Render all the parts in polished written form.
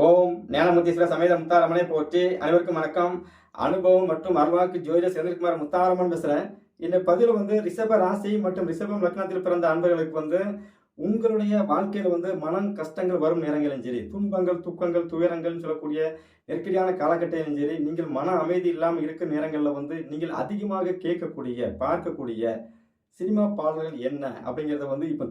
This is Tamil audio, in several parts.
ஓம் ஞானமுத்தீஸ்வர சமேத முத்தாரம்மனை போற்றி. அனைவருக்கும் வணக்கம். அனுபவம் மற்றும் அருள்வாக்கு ஜோதிடர் செந்தில்குமார் முத்தாரம்மன் பேசுகிறேன். இந்த பதிவில் ரிஷப ராசி மற்றும் ரிஷபம் லக்னத்தில் பிறந்த அன்பர்களுக்கு உங்களுடைய வாழ்க்கையில் மனம் கஷ்டங்கள் வரும் நேரங்களும் சரி, துன்பங்கள் துக்கங்கள் துயரங்கள் சொல்லக்கூடிய நெருக்கடியான காலகட்டத்திலும் சரி, நீங்கள் மன அமைதி இல்லாமல் இருக்கிற நேரங்களில் நீங்கள் அதிகமாக கேட்கக்கூடிய பார்க்கக்கூடிய சினிமா பாடல்கள் என்ன அப்படிங்கிறத இப்போ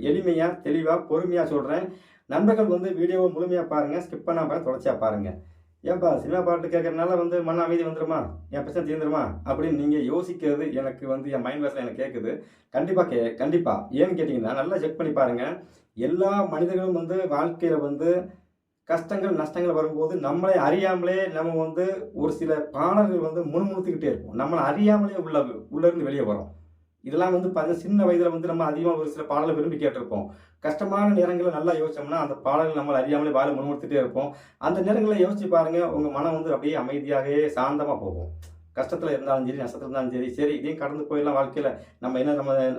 எளிமையாக தெளிவாக பொறுமையாக சொல்கிறேன். நண்பர்கள் வீடியோவை முழுமையாக பாருங்கள், ஸ்கிப் பண்ணாமல் தொடர்ச்சியாக பாருங்கள். ஏன்பா சினிமா பாட்டு கேட்கறதுனால மன அமைதி வந்துடுமா, என் பிரச்சனை தீர்ந்துருமா அப்படின்னு நீங்கள் யோசிக்கிறது எனக்கு என் மைண்ட் வாய்ஸில் எனக்கு கேட்குது. கண்டிப்பாக ஏன்னு கேட்டிங்கன்னா நல்லா செக் பண்ணி பாருங்கள். எல்லா மனிதர்களும் வாழ்க்கையில் கஷ்டங்கள் நஷ்டங்கள் வரும்போது நம்மளை அறியாமலே நம்ம ஒரு சில பாடல்கள் முணுமுணுத்துக்கிட்டே இருப்போம். நம்மளை அறியாமலே உள்ளேருந்து வெளியே வரும். இதெல்லாம் பார்த்தீங்கன்னா சின்ன வயதில் நம்ம அதிகமாக ஒரு சில பாடலை விரும்பி கேட்டிருப்போம். கஷ்டமான நேரங்களில் நல்லா யோசிச்சோம்னா அந்த பாடல்கள் நம்மளை அறியாமலே வாழை முன்முடுத்திட்டே இருப்போம். அந்த நேரங்களில் யோசிச்சு பாருங்கள், உங்கள் மனம் அப்படியே அமைதியாகவே சாந்தமாக போகும். கஷ்டத்தில் இருந்தாலும் சரி, நஷ்டத்தில் இருந்தாலும் சரி, சரி இதையும் கடந்து போயிடலாம். வாழ்க்கையில் நம்ம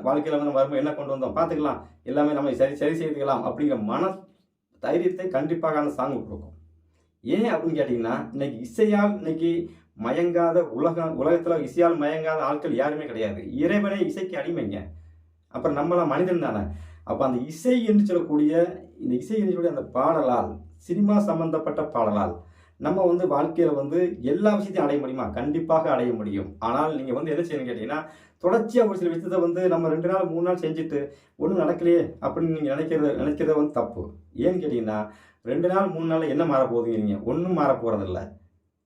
வாழ்க்கையில் நம்ம வரும்போது என்ன கொண்டு வந்தோம் பார்த்துக்கலாம், எல்லாமே நம்ம சரி செய்துக்கலாம் அப்படிங்கிற மன தைரியத்தை கண்டிப்பாக அந்த சாங் கொடுக்கும். ஏன் அப்படின்னு கேட்டிங்கன்னா, இன்னைக்கு இசையால் மயங்காத உலகத்தில் இசையால் மயங்காத ஆட்கள் யாருமே கிடையாது. இறைவனே இசைக்கு அடிமைங்க. அப்புறம் நம்மளாம் மனிதன் தானே. அப்போ அந்த இசை என்று சொல்லக்கூடிய இந்த இசை என்று சொல்லக்கூடிய அந்த பாடலால், சினிமா சம்பந்தப்பட்ட பாடலால் நம்ம வாழ்க்கையில் எல்லா விஷயத்தையும் அடைய முடியுமா? கண்டிப்பாக அடைய முடியும். ஆனால் நீங்கள் என்ன செய்யணும்னு கேட்டிங்கன்னா, தொடர்ச்சியாக ஒரு சில விஷயத்தை நம்ம 2 நாள் 3 நாள் செஞ்சுட்டு ஒன்றும் நடக்கலையே அப்படின்னு நீங்கள் நினைக்கிறத தப்பு. ஏன்னு கேட்டிங்கன்னா, 2 நாள் 3 நாள் என்ன மாற போகுதுங்க? நீங்கள் ஒன்றும் மாற போகிறதில்ல.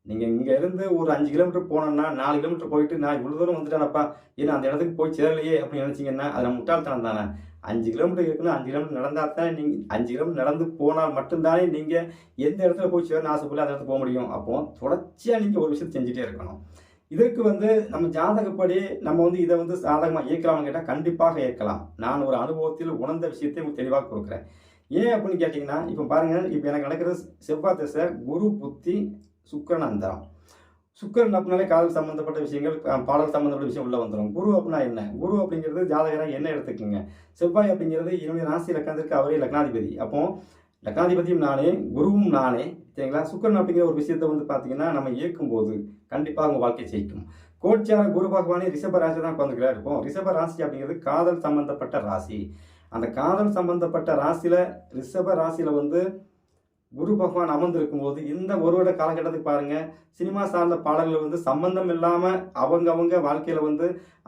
நீங்கள் இங்கேருந்து ஒரு 5 கிலோமீட்டர் போனோம்னா 4 கிலோமீட்டர் போயிட்டு நான் இவ்வளோ தூரம் வந்துட்டேனப்பா, ஏன்னா அந்த இடத்துக்கு போய் சேரலையே அப்படின்னு நினச்சிங்கன்னா அது முட்டாள்தனம் தானே. 5 கிலோமீட்டர் இருக்குன்னா 5 கிலோமீட்டர் நடந்தால் தானே நீங்கள் 5 கிலோமீட்டர் நடந்து போனால் மட்டும்தானே நீங்கள் எந்த இடத்துல போய் சேரணும் ஆசைப்படல அந்த இடத்துக்கு போக முடியும். அப்போ தொடர்ச்சியாக நீங்கள் ஒரு விஷயத்தை செஞ்சுட்டே இருக்கணும். இதற்கு நம்ம ஜாதகப்படி நம்ம இதை சாதகமாக இயக்கலாம்னு கேட்டால் கண்டிப்பாக இயக்கலாம். நான் ஒரு அனுபவத்தில் உணர்ந்த விஷயத்தை உங்களுக்கு தெளிவாக கொடுக்குறேன். ஏன் அப்படின்னு கேட்டிங்கன்னா, இப்போ பாருங்கள், இப்போ எனக்கு நடக்கிறது செவ்வாய் திசை, குரு புத்தி சுக்கிரன் அந்தரம். சுக்கிரன் அப்படின்னாலே காதல் சம்பந்தப்பட்ட விஷயங்கள், பாடல் சம்பந்தப்பட்ட விஷயம் உள்ள வந்துடும். குரு அப்படின்னா என்ன? குரு அப்படிங்கிறது ஜாதகராக என்ன எடுத்துக்கோங்க. செவ்வாய் அப்படிங்கிறது என்னுடைய ராசி லக்னத்திற்கு அவரே லக்னாதிபதி. அப்போ லக்னாதிபதியும் நானே, குருவும் நானே, சரிங்களா. சுக்கிரன் அப்படிங்கிற ஒரு விஷயத்தை பார்த்தீங்கன்னா நம்ம இயக்கும்போது கண்டிப்பாக உங்கள் வாழ்க்கை ஜெயிக்கும். கோட்சார குரு பகவானே ரிஷப ராசி தான் உட்காந்துக்கலாம் இருப்போம். ரிஷப ராசி அப்படிங்கிறது காதல் சம்பந்தப்பட்ட ராசி. அந்த காதல் சம்பந்தப்பட்ட ராசியில் ரிஷப ராசியில் குரு பகவான் அமர்ந்திருக்கும் போது இந்த ஒரு வருட காலகட்டத்துக்கு பாருங்க, சினிமா சார்ந்த பாடல்கள் சம்பந்தம் இல்லாமல் அவங்க வாழ்க்கையில்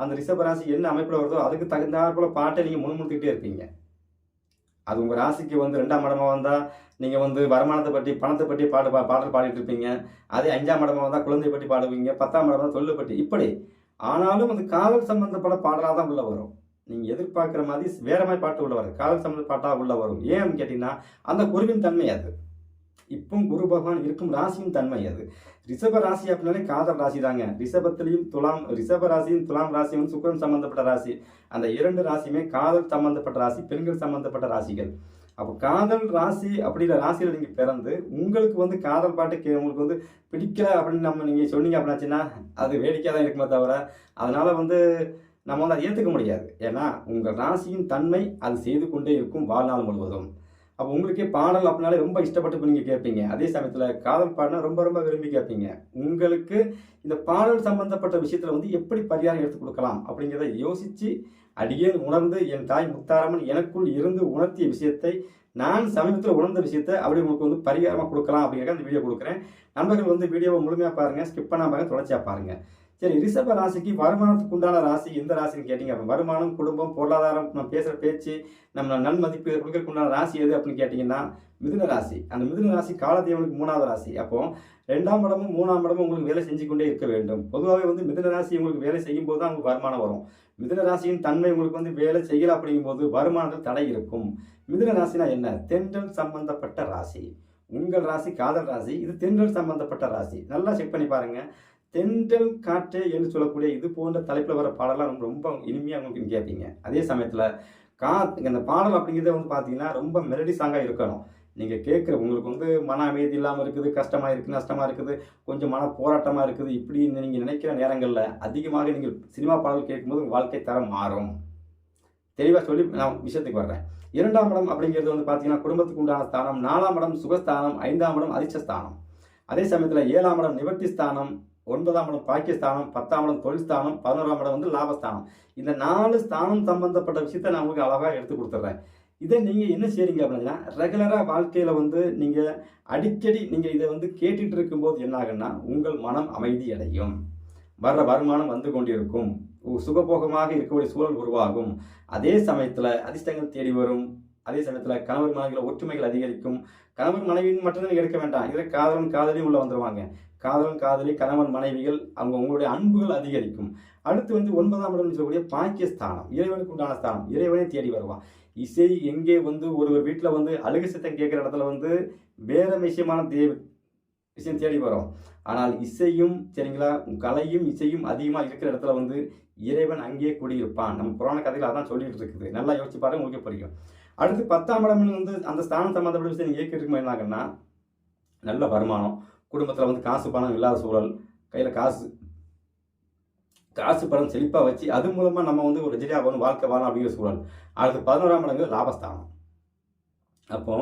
அந்த ரிஷபராசி என்ன அமைப்பில் வருதோ அதுக்கு தகுந்தாற்போல பாட்டை நீங்கள் முன்முடுத்திக்கிட்டே இருப்பீங்க. அது உங்கள் ராசிக்கு 2ஆம் இடமாக வந்தால் நீங்கள் வருமானத்தை பற்றி பணத்தை பற்றி பாடல் பாடிட்டு இருப்பீங்க. அதே 5ஆம் இடமாக வந்தால் குழந்தை பற்றி பாடுவீங்க. 10ஆம் இடம் தொழிலை பற்றி இப்படி. ஆனாலும் அது காதல் சம்பந்தப்பட்ட பாடலாக தான் உள்ள வரும். நீங்கள் எதிர்பார்க்குற மாதிரி வேற மாதிரி பாட்டு உள்ள வரும், காதல் சம்பந்த பாட்டாக உள்ள வரும். ஏன் அப்படின்னு கேட்டிங்கன்னா, அந்த குருவின் தன்மை அது. இப்போ குரு பகவான் இருக்கும் ராசியின் தன்மை அது. ரிஷப ராசி அப்படின்னாலே காதல் ராசி தாங்க. ரிஷப ராசியும் துலாம் ராசியும் சுக்கிரன் சம்பந்தப்பட்ட ராசி. அந்த 2 ராசியுமே காதல் சம்பந்தப்பட்ட ராசி, பெண்கள் சம்பந்தப்பட்ட ராசிகள். அப்போ காதல் ராசி அப்படிங்கிற ராசியில் நீங்கள் பிறந்து உங்களுக்கு காதல் பாட்டு உங்களுக்கு பிடிக்கல அப்படின்னு நீங்கள் சொன்னீங்க அப்படின்னாச்சுன்னா அது வேடிக்கையாக தான் இருக்குமே தவிர, அதனால் நம்ம அதை ஏற்றுக்க முடியாது. ஏன்னா உங்கள் ராசியின் தன்மை அது செய்து கொண்டே இருக்கும் வாழ்நாள் முழுவதும். அப்போ உங்களுக்கே பாடல் அப்படின்னாலே ரொம்ப இஷ்டப்பட்டு நீங்கள் கேட்பீங்க. அதே சமயத்தில் காதல் பாடினா ரொம்ப ரொம்ப விரும்பி கேட்பீங்க. உங்களுக்கு இந்த பாடல் சம்பந்தப்பட்ட விஷயத்தில் எப்படி பரிகாரம் எடுத்து கொடுக்கலாம் அப்படிங்கிறத யோசித்து அடியே உணர்ந்து என் தாய் முத்தாரம்மன் எனக்குள் இருந்து உணர்த்திய விஷயத்தை, நான் சமீபத்தில் உணர்ந்த விஷயத்தை அப்படி உங்களுக்கு பரிகாரமாக கொடுக்கலாம் அப்படிங்கிற அந்த வீடியோ கொடுக்குறேன். நண்பர்கள் வீடியோவை முழுமையாக பாருங்கள், ஸ்கிப் பண்ணாமல் தொடர்ச்சியாக பாருங்கள். சரி, ரிஷப ராசிக்கு வருமானத்துக்கு உண்டான ராசி எந்த ராசின்னு கேட்டிங்க. அப்போ வருமானம், குடும்பம், பொருளாதாரம், நம்ம பேசுகிற பேச்சு, நம்ம நன்மதிப்பு கொடுக்கறதுக்கு உண்டான ராசி எது அப்படின்னு கேட்டிங்கன்னா மிதுன ராசி. அந்த மிதுன ராசி காலதேவனுக்கு 3ஆவது ராசி. அப்போ 2ஆம் இடமும் 3ஆம் இடமும் உங்களுக்கு வேலை செஞ்சு கொண்டே இருக்க வேண்டும். பொதுவாகவே மிதுன ராசி உங்களுக்கு வேலை செய்யும் போது தான் உங்களுக்கு வருமானம் வரும். மிதுன ராசியின் தன்மை உங்களுக்கு வேலை செய்யலாம் அப்படிங்கும்போது வருமானத்தில் தடை இருக்கும். மிதுன ராசினா என்ன? தென்றல் சம்பந்தப்பட்ட ராசி. உங்கள் ராசி காதல் ராசி, இது தென்றல் சம்பந்தப்பட்ட ராசி. நல்லா செக் பண்ணி பாருங்க. தென்றல் காற்றே என்று சொல்லக்கூடிய இது போன்ற தலைப்பில் வர பாடலாம் ரொம்ப இனிமையாக உங்களுக்கு கேட்பீங்க. அதே சமயத்தில் இந்த பாடல் அப்படிங்கிறத பார்த்தீங்கன்னா ரொம்ப மெலடி சாங்காக இருக்கணும். நீங்கள் கேட்குற உங்களுக்கு மன அமைதி இல்லாமல் இருக்குது, கஷ்டமாக இருக்குது, நஷ்டமாக இருக்குது, கொஞ்சம் மன போராட்டமாக இருக்குது, இப்படி நீங்கள் நினைக்கிற நேரங்களில் அதிகமாக நீங்கள் சினிமா பாடல் கேட்கும்போது உங்கள் வாழ்க்கை தரம் மாறும். தெளிவாக சொல்லி நான் விஷயத்துக்கு வர்றேன். 2ஆம் இடம் அப்படிங்கிறது வந்து பார்த்தீங்கன்னா குடும்பத்துக்கு உண்டான ஸ்தானம். 4ஆம் இடம் சுகஸ்தானம். 5ஆம் இடம் அதிர்ஷ்டஸ்தானம். அதே சமயத்தில் 7ஆம் இடம் நிவர்த்தி ஸ்தானம். 9ஆம் இடம் பாக்கியஸ்தானம். 10ஆம் இடம் தொழில் ஸ்தானம். 11ஆம் இடம் வந்து லாபஸ்தானம். இந்த 4 ஸ்தானம் சம்பந்தப்பட்ட விஷயத்தை நான் உங்களுக்கு அழகாக எடுத்து கொடுத்துட்றேன். இதை நீங்கள் என்ன செய்றீங்க அப்படின்னா, ரெகுலராக வாழ்க்கையில் வந்து நீங்கள் அடிக்கடி நீங்கள் இதை வந்து கேட்டுட்டு இருக்கும்போது என்ன ஆகுன்னா, உங்கள் மனம் அமைதி அடையும். வர்ற வருமானம் வந்து கொண்டிருக்கும். சுகபோகமாக இருக்கக்கூடிய சூழல் உருவாகும். அதே சமயத்தில் அதிர்ஷ்டங்கள் தேடி வரும். அதே சமயத்தில் கணவர் மனைவியில் ஒற்றுமைகள் அதிகரிக்கும். கணவன் மனைவின்னு மட்டும்தான் நீங்கள் எடுக்க வேண்டாம். இதில் காதலன் காதலியும் உள்ள வந்துடுவாங்க. காதலன் காதலி கணவன் மனைவிகள் உங்களுடைய அன்புகள் அதிகரிக்கும். அடுத்து வந்து 9ஆம் இடம் சொல்லக்கூடிய பாக்கியஸ்தானம். இறைவனுக்கு உண்டான ஸ்தானம். இறைவனை தேடி வருவான். இசை எங்கே வந்து ஒரு வீட்டில் வந்து அழுகு சத்தம் கேட்குற இடத்துல வந்து வேற விஷயமான விஷயம் தேடி வரும். ஆனால் இசையும் சரிங்களா, கலையும் இசையும் அதிகமாக இருக்கிற இடத்துல வந்து இறைவன் அங்கேயே குடியிருப்பான். நம்ம புராண கதையில் அதான் சொல்லிட்டு இருக்குது. நல்லா யோசிச்சு பாருங்க, உங்களுக்கு புரியும். அடுத்து 10ஆம் இடம் வந்து அந்த ஸ்தானம் சம்மந்தப்பட்ட விஷயம் நீங்கள் கேட்கறதுக்கு என்ன ஆகுன்னா, நல்ல வருமானம், குடும்பத்தில் வந்து காசு பணம் இல்லாத சூழல், கையில் காசு பணம் செழிப்பாக வச்சு அது மூலமாக நம்ம வந்து ஒரு ரெஜிலியா வாழணும், வாழ்க்கை வாழணும் அப்படிங்கிற சூழல். அடுத்து 11ஆம் இடங்கிறது லாபஸ்தானம். அப்போ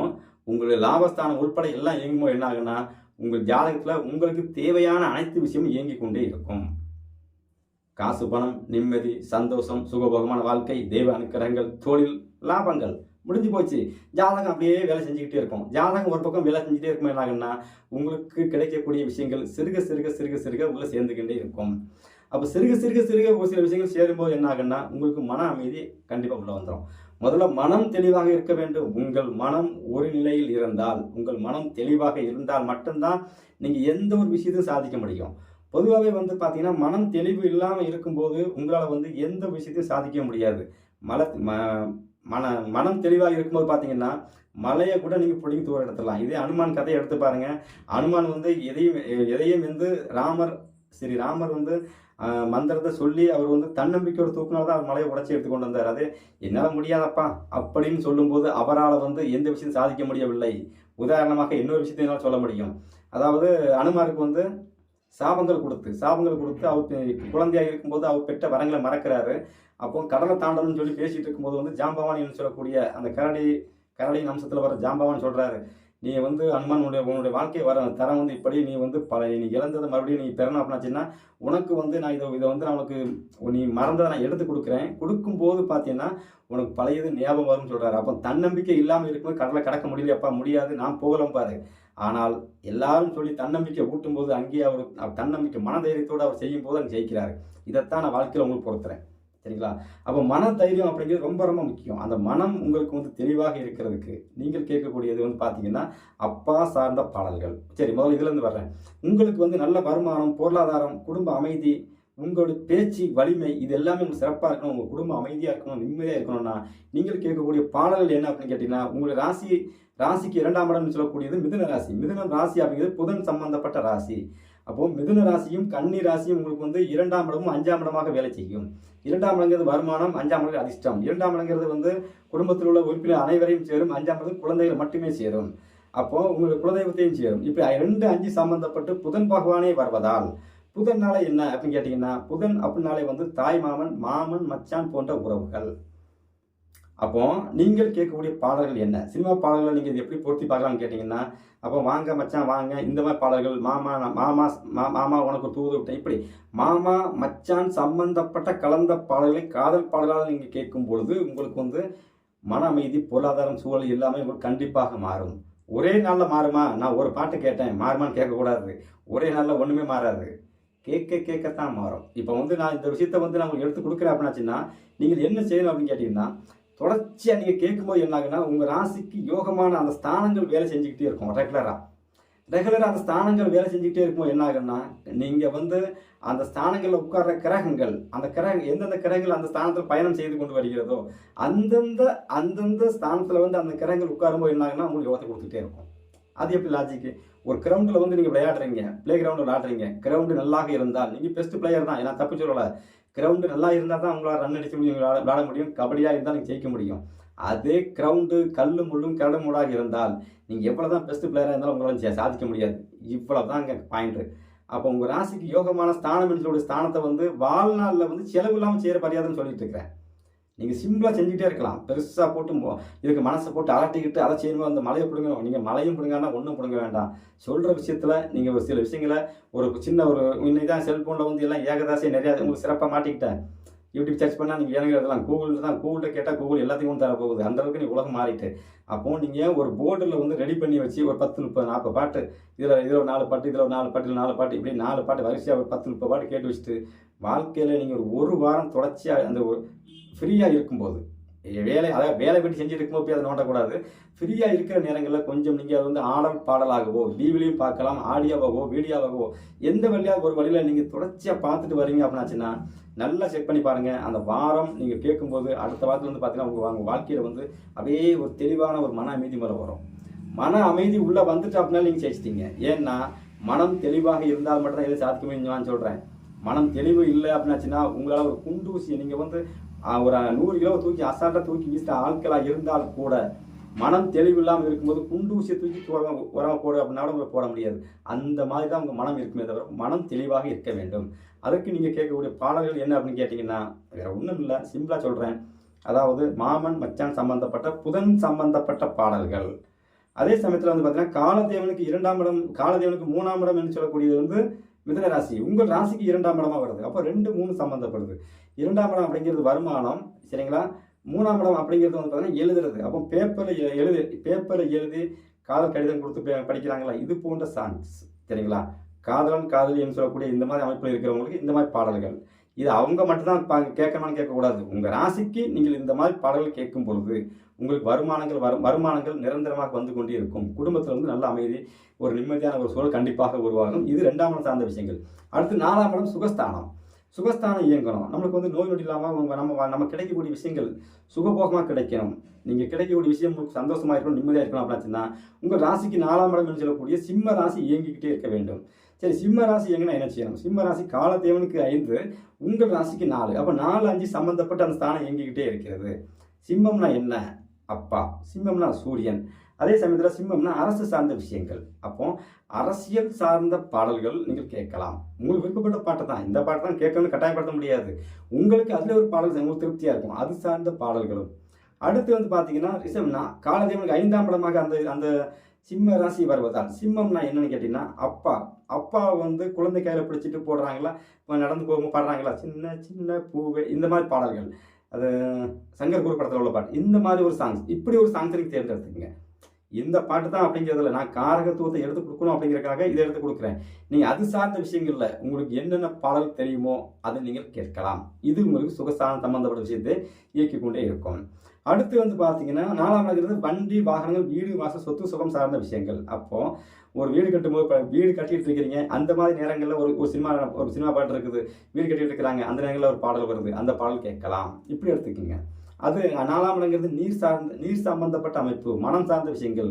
உங்களுடைய லாபஸ்தானம் உட்பட எல்லாம் இயங்கும்போது என்ன ஆகுன்னா, உங்கள் ஜாதகத்தில் உங்களுக்கு தேவையான அனைத்து விஷயமும் இயங்கி கொண்டே இருக்கும். காசு பணம், நிம்மதி, சந்தோஷம், சுகபோகமான வாழ்க்கை, தெய்வ அனுக்கிரகங்கள், தொழில், லாபங்கள் முடிஞ்சு போச்சு. ஜாதகம் அப்படியே வேலை செஞ்சுக்கிட்டே இருக்கும். ஜாதகம் ஒரு பக்கம் வேலை செஞ்சுட்டே இருக்கும். என்ன ஆகுன்னா, உங்களுக்கு கிடைக்கக்கூடிய விஷயங்கள் சிறுக சிறுக சிறுக சிறுக உள்ள சேர்ந்துக்கிட்டே இருக்கும். அப்போ சிறுக சிறுக சிறுக ஒரு சில விஷயங்கள் சேரும்போது என்ன ஆகுன்னா, உங்களுக்கு மன அமைதி கண்டிப்பாக உள்ள வந்துடும். முதல்ல மனம் தெளிவாக இருக்க வேண்டும். உங்கள் மனம் ஒரு நிலையில் இருந்தால், உங்கள் மனம் தெளிவாக இருந்தால் மட்டும்தான் நீங்கள் எந்த ஒரு விஷயத்தையும் சாதிக்க முடியும். பொதுவாகவே வந்து பார்த்தீங்கன்னா, மனம் தெளிவு இல்லாமல் இருக்கும்போது உங்களால் வந்து எந்த விஷயத்தையும் சாதிக்க முடியாது. மனம் தெளிவாக இருக்கும்போது பார்த்தீங்கன்னா, மலையை கூட நீங்கள் பிடிங்கி தூர எடுத்துடலாம். இதே அனுமான் கதையை எடுத்து பாருங்கள். அனுமான் வந்து எதையும் வந்து ராமர் வந்து மந்திரத்தை சொல்லி அவர் வந்து தன்னம்பிக்கையோட தூக்கினால தான் அவர் மலையை உடைச்சி எடுத்து கொண்டு வந்தார். அது என்னால் முடியாதப்பா அப்படின்னு சொல்லும்போது அவரால் வந்து எந்த விஷயம் சாதிக்க முடியவில்லை. உதாரணமாக இன்னொரு விஷயத்தை என்னால் சொல்ல முடியும். அதாவது அனுமாருக்கு வந்து சாபங்கள் கொடுத்து அவர் குழந்தையாக இருக்கும்போது அவர் பெற்ற வரங்களை மறக்கிறாரு. அப்போ கடலை தாண்டணும்னு சொல்லி பேசிகிட்டு இருக்கும்போது வந்து ஜாம்பவான் சொல்லக்கூடிய அந்த கரடியின் அம்சத்தில் வர ஜாம்பவான் சொல்கிறாரு, நீ வந்து அனுமான் உன்னுடைய வாழ்க்கை வர தரம் வந்து இப்படி நீ வந்து நீ இழந்ததை மறுபடியும் நீ பெறணும் அப்படின்னாச்சுன்னா உனக்கு வந்து நான் இதை வந்து நான் உனக்கு நீ மறந்ததை நான் எடுத்து கொடுக்குறேன். கொடுக்கும்போது பார்த்தீங்கன்னா உனக்கு பழையது ஞாபகம் வரும்னு சொல்கிறாரு. அப்போ தன்னம்பிக்கை இல்லாமல் இருக்கும்போது கடலை கடக்க முடியலையப்பா, முடியாது, நான் போகலாம் பாரு. ஆனால் எல்லாரும் சொல்லி தன்னம்பிக்கை ஊட்டும் போது அங்கேயே அவர் தன்னம்பிக்கை மனதைரியத்தோடு அவர் செய்யும் போது அங்கே ஜெயிக்கிறாரு. இதைத்தான் நான் வாழ்க்கையில் உங்களுக்கு பொறுத்துறேன். சரிங்களா? அப்போ மன தைரியம் அப்படிங்கிறது ரொம்ப ரொம்ப முக்கியம். அந்த மனம் உங்களுக்கு வந்து தெளிவாக இருக்கிறதுக்கு நீங்கள் கேட்கக்கூடியது வந்து பார்த்தீங்கன்னா, அப்பா சார்ந்த பாடல்கள். சரி, முதல்ல இதுலேருந்து வர்றேன். உங்களுக்கு வந்து நல்ல வருமானம், பொருளாதாரம், குடும்ப அமைதி, உங்களுடைய பேச்சு வலிமை, இது எல்லாமே உங்களுக்கு சிறப்பாக இருக்கணும், உங்கள் குடும்பம் அமைதியாக இருக்கணும், நிம்மதியாக இருக்கணும்னா நீங்கள் கேட்கக்கூடிய பாடல்கள் என்ன அப்படின்னு கேட்டிங்கன்னா, உங்களுடைய ராசிக்கு 2ஆம் இடம்னு சொல்லக்கூடியது மிதுன ராசி. மிதுனம் ராசி அப்படிங்கிறது புதன் சம்பந்தப்பட்ட ராசி. அப்போது மிதுன ராசியும் கன்னி ராசியும் உங்களுக்கு வந்து 2ஆம் இடமும் 5ஆம் இடமாக வேலை செய்யும். 2ஆம் இடங்கிறது வருமானம், 5ஆம் இடம் அதிர்ஷ்டம். 2ஆம் இடங்கிறது வந்து குடும்பத்தில் உள்ள உறுப்பினர் அனைவரையும் சேரும். 5ஆம் இடம் குழந்தைகள் மட்டுமே சேரும். அப்போ உங்களுக்கு குலதெய்வத்தையும் சேரும். இப்படி 2, 5 சம்பந்தப்பட்டு புதன் பகவானே வருவதால் புதன்னால என்ன அப்படின்னு கேட்டிங்கன்னா, புதன் அப்படின்னாலே வந்து தாய் மாமன், மச்சான் போன்ற உறவுகள். அப்போ நீங்கள் கேட்கக்கூடிய பாடல்கள் என்ன? சினிமா பாடல்களை நீங்கள் இது எப்படி பொருத்தி பார்க்கலாம்னு கேட்டிங்கன்னா, அப்போ வாங்க மச்சான் வாங்க, இந்த மாதிரி பாடல்கள், மாமா உனக்கு தூது விட்டேன், இப்படி மாமா மச்சான் சம்பந்தப்பட்ட கலந்த பாடல்களை காதல் பாடலால் நீங்கள் கேட்கும் பொழுது உங்களுக்கு வந்து மன அமைதி, பொருளாதாரம், சூழல் எல்லாமே உங்களுக்கு கண்டிப்பாக மாறும். ஒரே நாளில் மாறுமா? நான் ஒரு பாட்டு கேட்டேன் மாறுமான்னு கேட்கக்கூடாது. ஒரே நாளில் ஒன்றுமே மாறாது. கேட்கத்தான் மாறும். இப்போ வந்து நான் இந்த விஷயத்தை வந்து நான் உங்களுக்கு எடுத்து கொடுக்குறேன் அப்படின்னாச்சுன்னா, நீங்கள் என்ன செய்யணும் அப்படின்னு கேட்டிங்கன்னா, தொடர்ச்சியாக நீங்கள் கேட்கும்போது என்ன ஆகுன்னா, உங்கள் ராசிக்கு யோகமான அந்த ஸ்தானங்கள் வேலை செஞ்சுக்கிட்டே இருக்கும். ரெகுலராக அந்த ஸ்தானங்கள் வேலை செஞ்சுக்கிட்டே இருக்கும்போது என்ன ஆகுன்னா, நீங்கள் வந்து அந்த ஸ்தானங்களில் உட்கார்ற கிரகங்கள், எந்தெந்த கிரகங்கள் அந்த ஸ்தானத்தில் பயணம் செய்து கொண்டு வருகிறதோ அந்தந்த ஸ்தானத்தில் வந்து அந்த கிரகங்கள் உட்காரும்போது என்ன ஆகுன்னா, உங்களுக்கு யோகத்தை கொடுத்துட்டே இருக்கும். அது எப்படி லாஜிக்கு? ஒரு கிரவுண்டில் வந்து நீங்கள் விளையாடுறீங்க, பிளே கிரவுண்டில் விளையாடுறீங்க, கிரவுண்டு நல்லாக இருந்தால் நீங்கள் பெஸ்ட் பிளேயர் தான், நான் தப்பு சொல்லலை. கிரவுண்டு நல்லா இருந்தால் தான் உங்களால் ரன் அடிக்க முடியும், விளையாட முடியும், கபடியாக இருந்தால் நீங்கள் ஜெயிக்க முடியும். அதே கிரவுண்டு கல்லு முள்ளும் கரடு மூடாக இருந்தால் நீங்கள் எவ்வளோ தான் பெஸ்ட் பிளேயராக இருந்தாலும் உங்களால் சாதிக்க முடியாது. இவ்வளோ தான் இங்கே பாயிண்ட்டு. அப்போ உங்கள் ராசிக்கு யோகமான ஸ்தானம் என்ற ஸ்தானத்தை வந்து வாழ்நாளில் வந்து செலவு இல்லாமல் செய்கிற பரியாதன்னு சொல்லிட்டு இருக்கிறேன். நீங்கள் சிம்பிளாக செஞ்சுட்டே இருக்கலாம். பெருசாக போட்டு இதுக்கு மனசை போட்டு அலட்டிக்கிட்டு அதை செய்யணும், அந்த மலையை பிடுங்க. நீங்கள் மலையும் பிடுங்கன்னா ஒன்றும் பிடுங்க வேண்டாம். சொல்கிற விஷயத்தில் நீங்கள் ஒரு சில விஷயங்களை ஒரு சின்ன ஒரு இன்னைக்கு தான் செல்ஃபோனில் வந்து எல்லாம் ஏகதாசியாக நிறையா உங்களுக்கு சிறப்பாக மாட்டிக்கிட்டேன். யூடியூப் சர்ச் பண்ணால் நீங்கள் வேணுங்க எழுதலாம். கூகுள்கிட்ட கேட்டால் கூகுள் எல்லாத்தையும் கொண்டு தர போகுது. அந்தளவுக்கு நீ உலகம் மாறிட்டு. அப்போது நீங்கள் ஒரு போர்டில் வந்து ரெடி பண்ணி வச்சு ஒரு 10, 30, 40 பாட்டு, இதில் ஒரு 4 பாட்டு, இதில் ஒரு 4 பாட்டு, இதில் 4 பாட்டு, இப்படி 4 பாட்டு வரிசையாக ஒரு 10, 30 பாட்டு கேட்டு வச்சுட்டு வாழ்க்கையில் நீங்கள் ஒரு வாரம் தொடர்ச்சியாக அந்த ஃப்ரீயாக இருக்கும்போது வேலை விட்டு செஞ்சுட்டு இருக்கும்போது போய் அதை நோண்டக்கூடாது. ஃப்ரீயாக இருக்கிற நேரங்களில் கொஞ்சம் நீங்கள் அதை வந்து ஆடல் பாடலாகவோ டிவிலையும் பார்க்கலாம், ஆடியோவாகவோ வீடியோவாகவோ எந்த வழியாக ஒரு வழியில் நீங்கள் தொடர்ச்சியாக பார்த்துட்டு வரீங்க அப்படின்னாச்சுன்னா நல்லா செக் பண்ணி பாருங்கள். அந்த வாரம் நீங்கள் கேட்கும்போது அடுத்த வாரத்தில் வந்து பார்த்தீங்கன்னா உங்கள் வாழ்க்கையில் வந்து அப்படியே ஒரு தெளிவான ஒரு மன அமைதி முறை வரும். மன அமைதி உள்ளே வந்துட்டு அப்படின்னா நீங்கள் ஜெயிச்சிட்டீங்க. ஏன்னா மனம் தெளிவாக இருந்தால் மட்டும்தான் எதை சாதிக்க முடியும் நான் சொல்கிறேன். மனம் தெளிவு இல்லை அப்படின்னாச்சுன்னா உங்களால் ஒரு குண்டூசியை நீங்கள் வந்து ஒரு 100 கிலோ தூக்கி அசால்ட்டாக தூக்கி வீசுகிற ஆட்களாக இருந்தால் கூட மனம் தெளிவு இல்லாமல் இருக்கும்போது குண்டூசியை தூக்கி உரமாக போடு அப்படின்னாலும் உங்களை போட முடியாது. அந்த மாதிரி தான் உங்கள் மனம் இருக்குமே தவிர மனம் தெளிவாக இருக்க வேண்டும். அதுக்கு நீங்கள் கேட்கக்கூடிய பாடல்கள் என்ன அப்படின்னு கேட்டிங்கன்னா வேறு ஒன்றும் இல்லை, சிம்பிளாக சொல்கிறேன். அதாவது மாமன் மச்சான் சம்பந்தப்பட்ட புதன் சம்பந்தப்பட்ட பாடல்கள். அதே சமயத்தில் வந்து பார்த்தீங்கன்னா காலதேவனுக்கு 2ஆம் இடம், காலதேவனுக்கு 3ஆம் இடம் என்று சொல்லக்கூடியது வந்து மிதுன ராசி. உங்கள் ராசிக்கு 2ஆம் இடமாக வருது. அப்போ 2, 3 சம்மந்தப்படுது. 2ஆம் இடம் அப்படிங்கிறது வருமானம், சரிங்களா? 3ஆம் இடம் அப்படிங்கிறது வந்து பார்த்தீங்கன்னா எழுதுறது. அப்போ பேப்பரில் எழுதி காதல் கடிதம் கொடுத்து படிக்கிறாங்களா, இது போன்ற சாங்ஸ், சரிங்களா? காதலன் காதலி என்று சொல்லக்கூடிய இந்த மாதிரி அமைப்பில் இருக்கிறவங்களுக்கு இந்த மாதிரி பாடல்கள் இது அவங்க மட்டும்தான் கேட்கணும்னு கேட்கக்கூடாது. உங்கள் ராசிக்கு நீங்கள் இந்த மாதிரி பாடல்கள் கேட்கும் பொழுது உங்களுக்கு வருமானங்கள் நிரந்தரமாக வந்து கொண்டே இருக்கும். குடும்பத்தில் வந்து நல்ல அமைதி, ஒரு நிம்மதியான ஒரு சூழல் கண்டிப்பாக உருவாகும். இது 2ஆம் இடம் சார்ந்த விஷயங்கள். அடுத்து 4ஆம் இடம் சுகஸ்தானம். சுகஸ்தானம் இயங்கணும். நம்மளுக்கு வந்து நோய் நொடி இல்லாமல் நம்ம கிடைக்கக்கூடிய விஷயங்கள் சுகபோகமாக கிடைக்கணும். நீங்கள் கிடைக்கக்கூடிய விஷயம் உங்களுக்கு சந்தோஷமாக இருக்கணும், நிம்மதியாக இருக்கணும் அப்படின்னா உங்கள் ராசிக்கு 4ஆம் இடம் என்று சொல்லக்கூடிய சிம்ம ராசி இயங்கிக்கிட்டே இருக்க வேண்டும். சரி, சிம்ம ராசி எங்கன்னா என்ன செய்யணும்? சிம்ம ராசி காலதேவனுக்கு 5, உங்கள் ராசிக்கு 4. அப்போ 4, 5 சம்பந்தப்பட்ட அந்த ஸ்தானம் இயங்கிக்கிட்டே இருக்கிறது. சிம்மம்னா என்ன? அப்பா. சிம்மம்னா சூரியன். அதே சமயத்தில் சிம்மம்னா அரசு சார்ந்த விஷயங்கள். அப்போ அரசியல் சார்ந்த பாடல்கள் நீங்கள் கேட்கலாம். உங்களுக்கு விருப்பப்பட்ட பாட்டை தான், இந்த பாட்டை தான் கேட்கணும்னு கட்டாயப்படுத்த முடியாது. உங்களுக்கு அதில் ஒரு பாடல் உங்களுக்கு திருப்தியாக இருக்கும், அது சார்ந்த பாடல்களும். அடுத்து வந்து பார்த்தீங்கன்னா ரிஷம்னா காலதேவனுக்கு 5ஆம் இடமாக அந்த சிம்ம ராசி வருவதால் சிம்மம்னா என்னன்னு கேட்டிங்கன்னா அப்பா வந்து குழந்தை கையில் பிடிச்சிட்டு போடுறாங்களா, நடந்து போகும்போது பாடுறாங்களா, சின்ன சின்ன பூவே, இந்த மாதிரி பாடல்கள். அது சங்கர் குரு படத்தில் உள்ள பாட்டு. இந்த மாதிரி ஒரு சாங்ஸ், இப்படி ஒரு சாங்ஸ் நீங்கள் தேர்ந்தெடுத்துக்கங்க. இந்த பாட்டு தான் அப்படிங்கிறதுல நான் காரகத்துவத்தை எடுத்து கொடுக்கணும் அப்படிங்கிறதுக்காக இதை எடுத்து கொடுக்குறேன். நீங்கள் அது சார்ந்த விஷயங்கள்ல உங்களுக்கு என்னென்ன பாடல் தெரியுமோ அதை நீங்கள் கேட்கலாம். இது உங்களுக்கு சுகஸ்தானம் சம்பந்தப்பட்ட விஷயத்தை இயக்கிக் கொண்டே இருக்கும். அடுத்து வந்து பார்த்தீங்கன்னா 4ஆம் இடங்கிறது வண்டி, வாகனங்கள், வீடு, வாசல், சொத்து சுகம் சார்ந்த விஷயங்கள். அப்போ ஒரு வீடு கட்டும்போது வீடு கட்டிட்டு இருக்கிறீங்க, அந்த மாதிரி நேரங்களில் ஒரு சினிமா பாட்டு இருக்குது, வீடு கட்டிட்டு இருக்கிறாங்க, அந்த நேரங்களில் ஒரு பாடல் வருது, அந்த பாடல் கேட்கலாம். இப்படி எடுத்துக்கோங்க. அது 4ஆம் இடங்கிறது நீர் சம்பந்தப்பட்ட அமைப்பு, மனம் சார்ந்த விஷயங்கள்.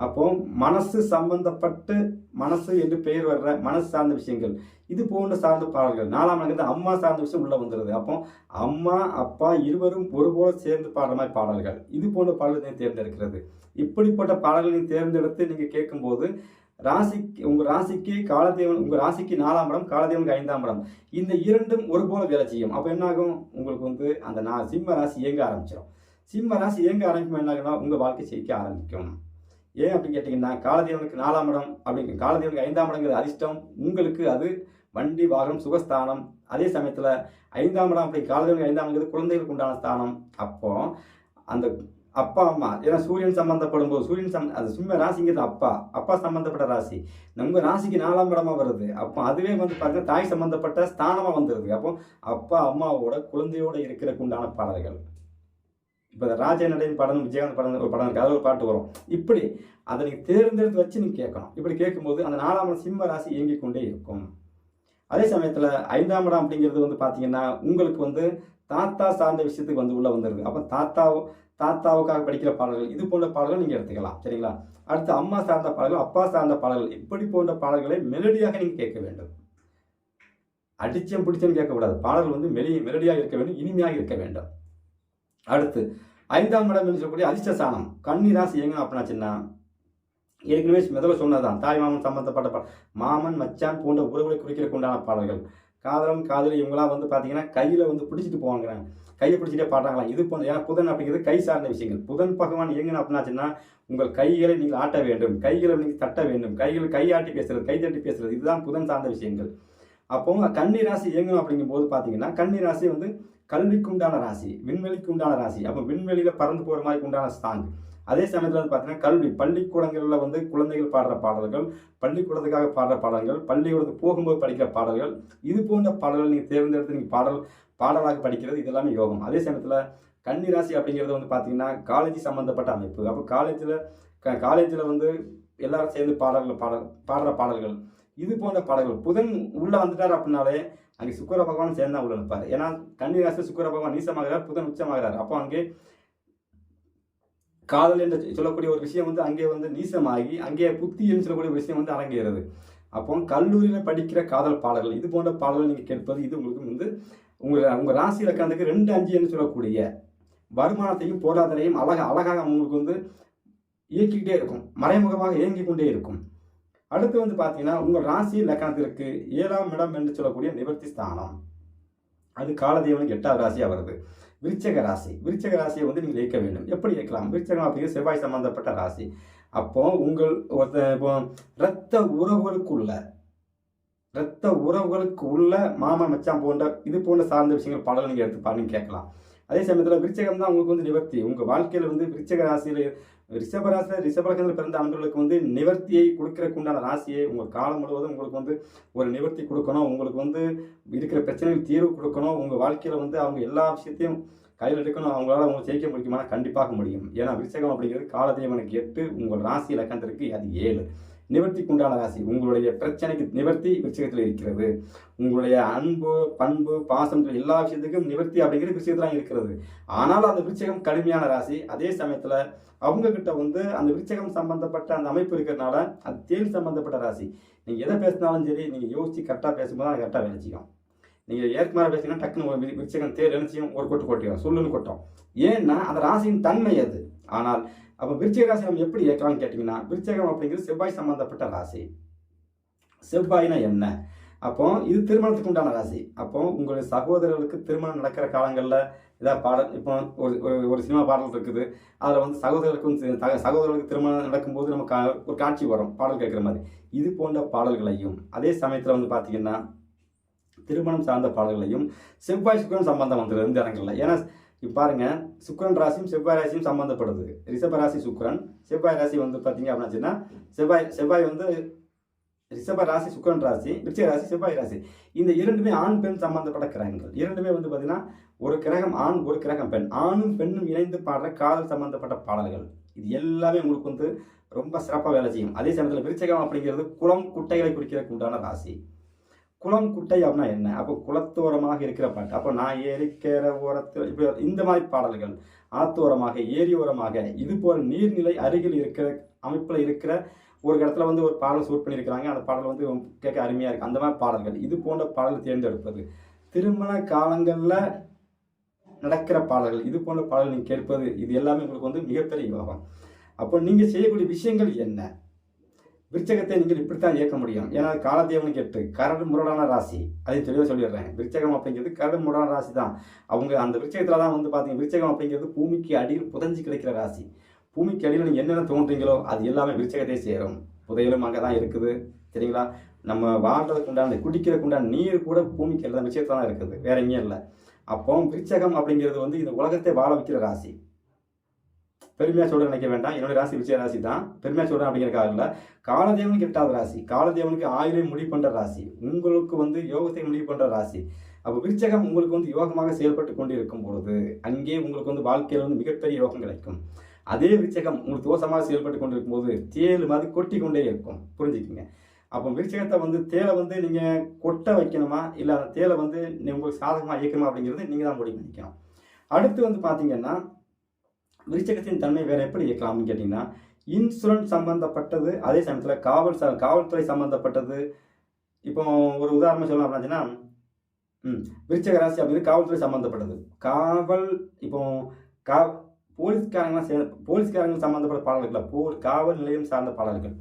அப்போ மனசு சம்பந்தப்பட்டு, மனசு என்று பெயர் வர்ற மனசு சார்ந்த விஷயங்கள், இது போன்ற சார்ந்த பாடல்கள். 4ஆம் இடங்கிறது அம்மா சார்ந்த விஷயம் உள்ள வந்துடுது. அப்போ அம்மா அப்பா இருவரும் ஒருபோல சேர்ந்து பாடுற மாதிரி பாடல்கள், இது போன்ற பாடல்களை தேர்ந்தெடுக்கிறது. இப்படிப்பட்ட பாடல்களை தேர்ந்தெடுத்து நீங்கள் கேட்கும்போது உங்கள் ராசிக்கு காலதேவன், உங்கள் ராசிக்கு 4ஆம் இடம், காலதேவனுக்கு 5ஆம் இடம், இந்த இரண்டும் ஒருபோல வேலை செய்யும். அப்போ என்னாகும்? உங்களுக்கு வந்து அந்த சிம்ம ராசி இயங்க ஆரம்பிச்சிடும். சிம்ம ராசி இயங்க ஆரம்பிக்கும் என்னாகுன்னா உங்கள் வாழ்க்கை ஜெயிக்க ஆரம்பிக்கும். ஏன் அப்படின்னு கேட்டிங்கன்னா காலதேவனுக்கு 4ஆம் இடம் அப்படிங்க, காலதேவனுக்கு 5ஆம் இடங்கிறது அதிர்ஷ்டம், உங்களுக்கு அது வண்டி, வாகனம், சுகஸ்தானம். அதே சமயத்தில் 5ஆம் இடம் அப்படி காலதேவனுக்கு 5ஆம் இடங்கிறது குழந்தைகளுக்கு உண்டான ஸ்தானம். அப்போ அந்த அப்பா அம்மா, ஏன்னா சூரியன் சம்பந்தப்படும் போது அது சிம்ம ராசிங்கிறது அப்பா சம்பந்தப்பட்ட ராசி. நம்ம ராசிக்கு 4ஆம் இடமா வருது. அப்போ அதுவே வந்து பார்த்தீங்கன்னா தாய் சம்பந்தப்பட்ட ஸ்தானமாக வந்துடுது. அப்போ அப்பா அம்மாவோட குழந்தையோட இருக்கிறதுக்கு உண்டான பாடல்கள். இப்போ ராஜா நடையின் படம், விஜயகாந்த் படம் ஒரு படம் இருக்குது, அதில் ஒரு பாட்டு வரும். இப்படி அதை நீங்கள் தேர்ந்தெடுத்து வச்சு நீங்கள் கேட்கணும். இப்படி கேட்கும்போது அந்த 4ஆம் இடம் சிம்ம ராசி இயங்கிக் கொண்டே இருக்கும். அதே சமயத்தில் 5ஆம் இடம் அப்படிங்கிறது வந்து பார்த்தீங்கன்னா உங்களுக்கு வந்து தாத்தா சார்ந்த விஷயத்துக்கு வந்து உள்ளே வந்துடுது. அப்போ தாத்தாவுக்காக படிக்கிற பாடல்கள், இது போன்ற பாடல்கள் நீங்கள் எடுத்துக்கலாம், சரிங்களா? அடுத்து அம்மா சார்ந்த பாடல்கள், அப்பா சார்ந்த பாடல்கள், இப்படி போன்ற பாடல்களை மெலடியாக நீங்கள் கேட்க வேண்டும். அடிச்சம் பிடிச்சம் கேட்கக்கூடாது. பாடல்கள் வந்து மெலடியாக இருக்க வேண்டும், இனிமையாக இருக்க வேண்டும். அடுத்து 5ஆம் இடம் என்று சொல்லக்கூடிய அதிர்ஷ்டஸ்தானம் கன்னி ராசி எங்க அப்படின்னாச்சுன்னா ஏற்கனவே முதல்ல சொன்னதுதான் தாய் மாமன் சம்பந்தப்பட்ட மாமன் மச்சான் போன்ற உறவுகளை குறிக்கிறதுக்கு உண்டான பாடல்கள். காதலன் காதலி இவங்களாம் வந்து பார்த்தீங்கன்னா கையில் வந்து பிடிச்சிட்டு போவாங்க, கையை பிடிச்சிட்டே பாடுறாங்களா, இது போன்ற. ஏன்னா புதன் அப்படிங்கிறது கை சார்ந்த விஷயங்கள். புதன் பகவான் இயங்கின அப்படின்னாச்சுன்னா உங்கள் கைகளை நீங்கள் ஆட்ட வேண்டும், கைகளை நீங்கள் தட்ட வேண்டும், கையாட்டி பேசுறது, கை தட்டி பேசுறது, இதுதான் புதன் சார்ந்த விஷயங்கள். அப்போ கன்னி ராசி இயங்கணும் அப்படிங்கும்போது பார்த்தீங்கன்னா கன்னி ராசி வந்து கல்விக்கு உண்டான ராசி, விண்வெளிக்கு உண்டான ராசி. அப்போ விண்வெளியில் பறந்து போகிற மாதிரி உண்டான ஸ்தாங். அதே சமயத்தில் வந்து பார்த்தீங்கன்னா கல்வி, பள்ளிக்கூடங்களில் வந்து குழந்தைகள் பாடுற பாடல்கள், பள்ளிக்கூடத்துக்காக பாடுற பாடல்கள், பள்ளிக்கூடத்துக்கு போகும்போது படிக்கிற பாடல்கள், இது போன்ற பாடல்கள் நீங்கள் தேர்ந்தெடுத்து நீங்கள் பாடலாக படிக்கிறது, இது எல்லாமே யோகம். அதே சமயத்தில் கன்னி ராசி அப்படிங்கிறது வந்து பார்த்தீங்கன்னா காலேஜ் சம்மந்தப்பட்ட அமைப்பு. அப்போ காலேஜில் வந்து எல்லாரும் சேர்ந்து பாடுற பாடல்கள், இது போன்ற பாடல்கள். புதன் உள்ளே வந்துட்டார் அப்படின்னாலே அங்கே சுக்கிர பகவான் சேர்ந்தா உள்ள நிற்பார். ஏன்னா கன்னி ராசி சுக்கிர பகவான் நீசமாகிறார், புதன் உச்சமாகிறார். அப்போ அங்கே காதல் என்று சொல்லக்கூடிய ஒரு விஷயம் வந்து அங்கே வந்து நீசமாகி அங்கே புத்தி என்று சொல்லக்கூடிய விஷயம் வந்து அரங்கேறுது. அப்போ கல்லூரியில் படிக்கிற காதல் பாடல்கள், இது போன்ற பாடல்கள் நீங்கள் கேட்பது, இது உங்களுக்கு வந்து உங்கள் ராசி இலக்கணத்துக்கு 2, 5 என்று சொல்லக்கூடிய வருமானத்தையும் பொருளாதாரையும் அழகாக உங்களுக்கு வந்து இயக்கிக்கிட்டே இருக்கும், மறைமுகமாக இயங்கிக் கொண்டே இருக்கும். அடுத்து வந்து பார்த்தீங்கன்னா உங்கள் ராசி இலக்கணத்திற்கு 7ஆம் இடம் என்று சொல்லக்கூடிய நிவர்த்தி ஸ்தானம், அது காலதேவனுக்கு 8வது ராசியாக வருது. விருச்சக ராசியை வந்து நீங்கள் இயக்க வேண்டும். எப்படி இயக்கலாம்? விருச்சகம் அப்படிங்கிற செவ்வாய் சம்பந்தப்பட்ட ராசி. அப்போ உங்கள் இப்போ இரத்த உறவுகளுக்கு உள்ள மாமன் மச்சான் போன்ற இது போன்ற சார்ந்த விஷயங்கள் பாடல் நீங்கள் எடுத்து பாருங்க கேட்கலாம். அதே சமயத்தில் விருச்சகம் தான் உங்களுக்கு வந்து நிவர்த்தி. உங்கள் வாழ்க்கையில் வந்து விருச்சக ராசியில் ரிஷபலக்கணத்தில் பிறந்த அன்பர்களுக்கு வந்து நிவர்த்தியை கொடுக்கறதுக்கு உண்டான ராசியை உங்கள் காலம் முழுவதும் உங்களுக்கு வந்து ஒரு நிவர்த்தி கொடுக்கணும், உங்களுக்கு வந்து இருக்கிற பிரச்சனைகள் தீர்வு கொடுக்கணும், உங்கள் வாழ்க்கையில் வந்து அவங்க எல்லா விஷயத்தையும் கையில் எடுக்கணும், அவங்களால அவங்க ஜெயிக்க முடியுமா? கண்டிப்பாக முடியும். ஏன்னா விருச்சகம் அப்படிங்கிறது காலதேவனுக்கு 8, உங்கள் ராசி இலக்கணத்திற்கு அது 7. நிவர்த்திக்கு உண்டான ராசி. உங்களுடைய பிரச்சனைக்கு நிவர்த்தி விருச்சகத்தில் இருக்கிறது. உங்களுடைய அன்பு, பண்பு, பாசம் எல்லா விஷயத்துக்கும் நிவர்த்தி அப்படிங்கிறது விருச்சகத்தில் இருக்கிறது. ஆனால் அந்த விருச்சகம் கடுமையான ராசி. அதே சமயத்தில் அவங்க கிட்ட வந்து அந்த விருச்சகம் சம்பந்தப்பட்ட அந்த அமைப்பு இருக்கிறதுனால அது தேல் சம்பந்தப்பட்ட ராசி. நீங்கள் எதை பேசினாலும் சரி, நீங்கள் யோசிச்சு கரெக்டாக பேசும்போது அது கரெக்டாக வேலைச்சிக்கும். நீங்கள் ஏற்கனவே பேசிங்கன்னா டக்குன்னு விருச்சகம் தேல் நினைச்சியும் ஒரு கொட்டிடும், சொல்லுன்னு கொட்டும். ஏன்னா அந்த ராசியின் தன்மை அது. ஆனால் அப்போ விருச்சிக ராசி நம்ம எப்படி இயக்கலாம்னு கேட்டிங்கன்னா, விருச்சகம் அப்படிங்கிறது செவ்வாய் சம்பந்தப்பட்ட ராசி. செவ்வாய்னா என்ன? அப்போ இது திருமணத்துக்கு உண்டான ராசி. அப்போ உங்களுடைய சகோதரர்களுக்கு திருமணம் நடக்கிற காலங்களில் ஏதாவது பாடல், இப்போ ஒரு சினிமா பாடல் இருக்குது, அதில் வந்து சகோதரர்களுக்கு திருமணம் நடக்கும்போது நமக்கு ஒரு காட்சி வரும் பாடல் கேட்குற மாதிரி. இது போன்ற பாடல்களையும் அதே சமயத்தில் வந்து பார்த்தீங்கன்னா திருமணம் சார்ந்த பாடல்களையும் செவ்வாய் சுக்கிரன் சம்பந்தம் வந்துடுது இந்த இடங்கள்ல. ஏன்னா இப்போ பாருங்க, சுக்கிரன் ராசியும் செவ்வாய் ராசியும் சம்பந்தப்படுது. ரிஷப ராசி சுக்கிரன், செவ்வாய் ராசி வந்து பார்த்தீங்க அப்படின்னா செவ்வாய் வந்து ரிஷப ராசி சுக்கிரன் ராசி, விருச்சிக ராசி செவ்வாய் ராசி. இந்த இரண்டுமே ஆண் பெண் சம்பந்தப்பட்ட கிரகங்கள். இரண்டுமே வந்து பார்த்தீங்கன்னா ஒரு கிரகம் ஆண், ஒரு கிரகம் பெண். ஆணும் பெண்ணும் இணைந்து பாடுற காதல் சம்பந்தப்பட்ட பாடல்கள். இது எல்லாமே உங்களுக்கு வந்து ரொம்ப சிறப்பாக வேலை செய்யும். அதே சமயத்தில் விருச்சகம் அப்படிங்கிறது குளம் குட்டைகளை குறிக்கிறதுக்கு உண்டான ராசி. குளம் குட்டை அப்படின்னா என்ன? அப்போ குளத்தோரமாக இருக்கிற பாட்டு. அப்போ நான் ஏரிக்கிற ஓரத்தில் இப்படி இந்த மாதிரி பாடல்கள், ஆத்தோரமாக, ஏரியோரமாக, இது போல் நீர்நிலை அருகில் இருக்கிற அமைப்பில் இருக்கிற ஒரு இடத்துல வந்து ஒரு பாடல் ஷூட் பண்ணியிருக்கிறாங்க, அந்த பாடல் வந்து கேட்க அருமையாக இருக்குது, அந்த மாதிரி பாடல்கள், இது போன்ற பாடல் தேர்ந்தெடுப்பது. திருமண காலங்களில் நடக்கிற பாடல்கள், இது போன்ற பாடல் நீங்கள் கேட்பது, இது எல்லாமே உங்களுக்கு வந்து மிகப்பெரிய யோகம். அப்போ நீங்கள் செய்யக்கூடிய விஷயங்கள் என்ன? விருச்சகத்தை நீங்கள் இப்படித்தான் இயக்க முடியும். ஏன்னா காலதேவனுக்கு 8, கரடு முரடான ராசி. அதை தெளிவாக சொல்லிடுறேன். விருச்சகம் அப்படிங்கிறது கரடு முரடான ராசி தான். அவங்க அந்த விருச்சகத்தில் தான் வந்து பார்த்தீங்கன்னா விருச்சகம் அப்படிங்கிறது பூமிக்கு அடியில் புதஞ்சு கிடைக்கிற ராசி. பூமிக்கு அடியில் நீங்கள் என்னென்ன தோன்றீங்களோ அது எல்லாமே விருச்சகத்தை சேரும். புதையலும் அங்கே தான் இருக்குது, சரிங்களா? நம்ம வாழ்றதுக்கு உண்டான குடிக்கிறதுக்கு உண்டான நீர் கூட பூமிக்கு எல்லா விஷயத்தில் தான் இருக்குது, வேற எங்கேயும் இல்லை. அப்போ விருச்சகம் அப்படிங்கிறது வந்து இந்த உலகத்தை வாழ வைக்கிற ராசி. பெருமையாக சொல்ல நினைக்க வேண்டாம், என்னுடைய ராசி விருச்சிக ராசி தான். பெருமையாக சொல்கிறேன் அப்படிங்கிறக்காக இல்லை. காலதேவனுக்கு 8வது ராசி, காலதேவனுக்கு ஆயுளை முடிவு பண்ணுற ராசி, உங்களுக்கு வந்து யோகத்தை முடிவு பண்ணுற ராசி. அப்போ விருச்சகம் உங்களுக்கு வந்து யோகமாக செயல்பட்டு கொண்டு இருக்கும் பொழுது அங்கே உங்களுக்கு வந்து வாழ்க்கையில் வந்து மிகப்பெரிய யோகம் கிடைக்கும். அதே விருச்சகம் உங்களுக்கு தோஷமாக செயல்பட்டு கொண்டு இருக்கும்போது தேல் மாதிரி கொட்டி கொண்டே இருக்கும், புரிஞ்சுக்குங்க. அப்போ விருச்சகத்தை வந்து தேலை வந்து நீங்கள் கொட்ட வைக்கணுமா இல்லை அந்த தேலை வந்து உங்களுக்கு சாதகமாக இயக்கணுமா அப்படிங்கிறது நீங்கள் தான் முடிவு பண்ணிக்கணும். அடுத்து வந்து பார்த்தீங்கன்னா விருச்சகத்தின் தன்மை வேறு எப்படி இயக்கலாம்னு கேட்டிங்கன்னா, இன்சூரன்ஸ் சம்மந்தப்பட்டது, அதே சமயத்தில் காவல்துறை சம்மந்தப்பட்டது. இப்போ ஒரு உதாரணம் சொல்லலாம் அப்படின்னா விருச்சக ராசி அப்படிங்கிறது காவல்துறை சம்மந்தப்பட்டது. இப்போ போலீஸ்காரங்க சம்மந்தப்பட்ட பாடல்கள், காவல் நிலையம் சார்ந்த பாடல்கள்,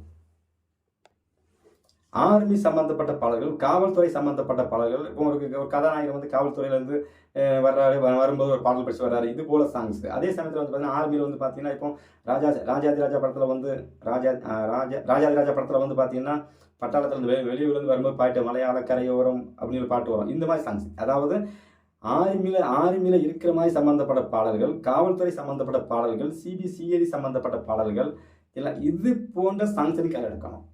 ஆர்மி சம்பந்தப்பட்ட பாடல்கள், காவல்துறை சம்பந்தப்பட்ட பாடல்கள். இப்போ ஒரு கதாநாயகர் வந்து காவல்துறையிலேருந்து வர்றாரு, வரும்போது ஒரு பாடல் படிச்சு வர்றாரு, இது போல சாங்ஸ். அதே சமயத்தில் வந்து பார்த்தீங்கன்னா ஆர்மியில் வந்து பார்த்தீங்கன்னா இப்போ ராஜாதிராஜா படத்தில் வந்து ராஜாதிராஜா படத்தில் வந்து பார்த்தீங்கன்னா பட்டாளத்தில் வெளியூர்லேருந்து வரும்போது பாட்டு மலையாள கரையோரம் அப்படின்னு ஒரு பாட்டு வரும். இந்த மாதிரி சாங்ஸ். அதாவது ஆர்மியில் இருக்கிற மாதிரி சம்மந்தப்பட்ட பாடல்கள், காவல்துறை சம்மந்தப்பட்ட பாடல்கள், சிபிசிஐடி சம்மந்தப்பட்ட பாடல்கள், இல்லை இது போன்ற சாங்ஸை கையில் எடுக்கணும்.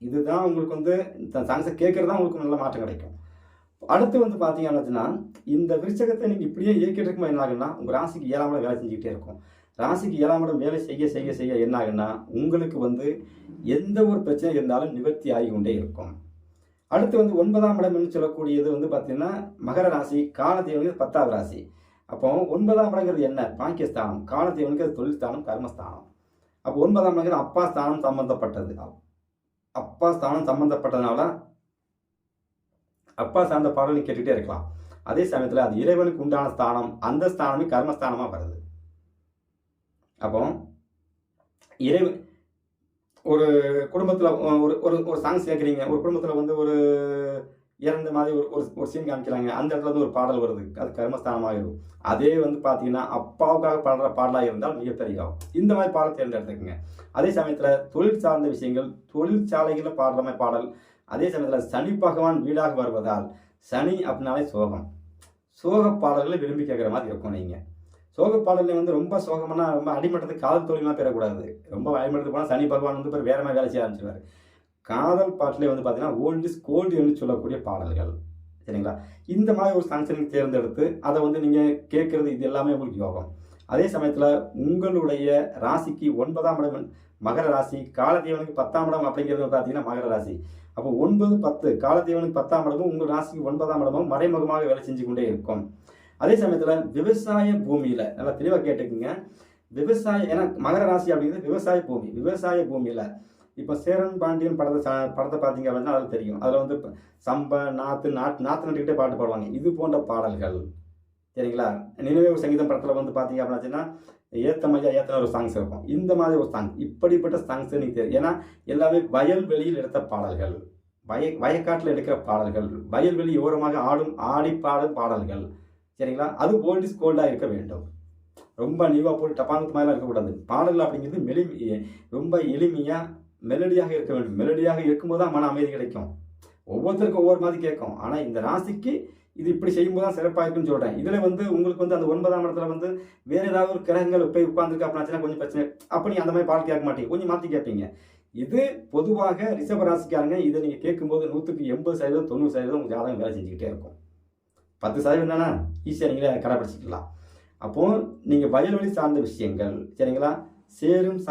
இதுதான் உங்களுக்கு வந்து இந்த சாங்ஸை கேட்குறது தான் உங்களுக்கு நல்ல மாற்றம் கிடைக்கும். அடுத்து வந்து பார்த்தீங்க அப்படின்னா, இந்த விருச்சகத்தை நீங்கள் இப்படியே இயக்கிட்டு இருக்கும்போது என்ன ஆகுன்னா, உங்கள் ராசிக்கு 7ஆம் இடம் வேலை செஞ்சுக்கிட்டே இருக்கும். ராசிக்கு 7ஆம் இடம் வேலை செய்ய என்ன ஆகுன்னா, உங்களுக்கு வந்து எந்த ஒரு பிரச்சனை இருந்தாலும் நிவர்த்தி ஆகி கொண்டே இருக்கும். அடுத்து வந்து 9ஆம் இடம் என்று சொல்லக்கூடியது வந்து பார்த்தீங்கன்னா, மகர ராசி, காலதேவனுக்கு 10வது ராசி. அப்போ 9ஆம் இடங்கிறது என்ன? பாக்கியஸ்தானம். காலதேவனுக்கு அது தொழில் ஸ்தானம், கர்மஸ்தானம். அப்போ 9ஆம் இடங்கிறது அப்பா ஸ்தானம் சம்பந்தப்பட்டது. அப்பா ஸ்தானம் சம்பந்தப்பட்டதுனால அப்பா சார்ந்த பாடலை கேட்டுகிட்டே இருக்கலாம். அதே சமயத்தில் அது இறைவனுக்கு உண்டான ஸ்தானம், அந்த ஸ்தானமே கர்மஸ்தானமாக வருது. அப்போ இறைவன் ஒரு குடும்பத்தில் ஒரு சாங்ஸ் கேட்குறீங்க, ஒரு குடும்பத்தில் வந்து ஒரு இறந்த மாதிரி ஒரு சீன் காமிக்கிறாங்க, அந்த இடத்துல வந்து ஒரு பாடல் வருது, அது கர்மஸ்தானமாகிடும். அதே வந்து பார்த்தீங்கன்னா அப்பாவுக்காக பாடுற பாடலாக இருந்தால் மிகப்பெரிய ஆகும். இந்த மாதிரி பாடல் தேர்ந்தெடுத்துக்குங்க. அதே சமயத்தில் தொழில் சார்ந்த விஷயங்கள், தொழிற்சாலைகளில் பாடுற மாதிரி பாடல். அதே சமயத்தில் சனி பகவான் வீடாக வருவதால், சனி அப்படின்னாலே சோகம், சோக பாடல்களை விரும்பி கேட்குற மாதிரி இருக்கும். நீங்கள் சோக பாடலில் வந்து ரொம்ப சோகம்னா ரொம்ப அடிமட்டத்துக்கு காதல் தொழிலாம் பெறக்கூடாது. ரொம்ப அடிமட்டத்துக்கு போனால் சனி பகவான் வந்து வேற மாதிரி வேலை செய்ய ஆரம்பிச்சிருவார். காதல் பாட்டிலே வந்து பார்த்தீங்கன்னா ஓல்ட் இஸ் கோல்டு என்று சொல்லக்கூடிய பாடல்கள், சரிங்களா? இந்த மாதிரி ஒரு சாங்ஸை நீங்கள் தேர்ந்தெடுத்து அதை வந்து நீங்கள் கேட்குறது, இது எல்லாமே உங்களுக்கு யோகம். அதே சமயத்தில் உங்களுடைய ராசிக்கு 9ஆம் இடம் மகர ராசி, காலதேவனுக்கு 10ஆம் இடம் அப்படிங்கிறது பார்த்தீங்கன்னா மகர ராசி. அப்போ 9, 10 காலதேவனுக்கு 10ஆம் இடமும் உங்கள் ராசிக்கு 9ஆம் இடமும் மறைமுகமாக வேலை செஞ்சு கொண்டே இருக்கும். அதே சமயத்தில் விவசாய பூமியில் நல்லா தெளிவாக கேட்டுக்குங்க. ஏன்னா மகர ராசி அப்படிங்கிறது விவசாய பூமி. விவசாய பூமியில் இப்போ சேரன் பாண்டியன் படத்தை பார்த்தீங்க அப்படின்னா அதில் தெரியும். அதில் வந்து சம்ப நாற்று நட்டுக்கிட்டே பாட்டு பாடுவாங்க. இது போன்ற பாடல்கள், சரிங்களா? நினைவே சங்கீதம் படத்தில் வந்து பார்த்தீங்க அப்படின்னா ஏத்தன ஒரு சாங்ஸ் இருக்கும். இந்த மாதிரி ஒரு சாங், இப்படிப்பட்ட சாங்ஸ் நீங்கள் தெரியும். ஏன்னா எல்லாமே வயல்வெளியில் எடுத்த பாடல்கள், வயக்காட்டில் எடுக்கிற பாடல்கள், வயல்வெளி ஓரமாக ஆடி பாடும் பாடல்கள், சரிங்களா? அது ஓல்ட் இஸ் கோல்டாக இருக்க வேண்டும். ரொம்ப நியூவாக போட்டு டப்பாங்கத்து மாதிரிலாம் இருக்கக்கூடாது. பாடல்கள் அப்படிங்கிறது ரொம்ப எளிமையாக மெலடியாக இருக்க வேண்டும். மெலடியாக இருக்கும்போது தான் மன அமைதி கிடைக்கும். ஒவ்வொருத்தருக்கும் ஒவ்வொரு மாதிரி கேட்கும். ஆனால் இந்த ராசிக்கு இது இப்படி செய்யும்போது தான் சிறப்பாக இருக்குன்னு சொல்கிறேன். இதில் வந்து உங்களுக்கு வந்து அந்த 9ஆம் இடத்துல வந்து வேறு ஏதாவது ஒரு கிரகங்கள் போய் உட்காந்துருக்கு அப்படின்னா கொஞ்சம் பிரச்சனை. அப்போ நீங்கள் அந்த மாதிரி பாடல் கேட்க மாட்டீங்க, கொஞ்சம் மாற்றி கேட்பீங்க. இது பொதுவாக ரிஷப ராசிக்காரங்க இதை நீங்கள் கேட்கும்போது 100% 90% உங்கள் ஜாதகம் வேலை செஞ்சுக்கிட்டே இருக்கும். 10% தானே ஈஸியாக நீங்களே கடைப்பிடிச்சிக்கலாம். அப்போது நீங்கள் வயல்வெளி சார்ந்த விஷயங்கள், சரிங்களா? சேரும்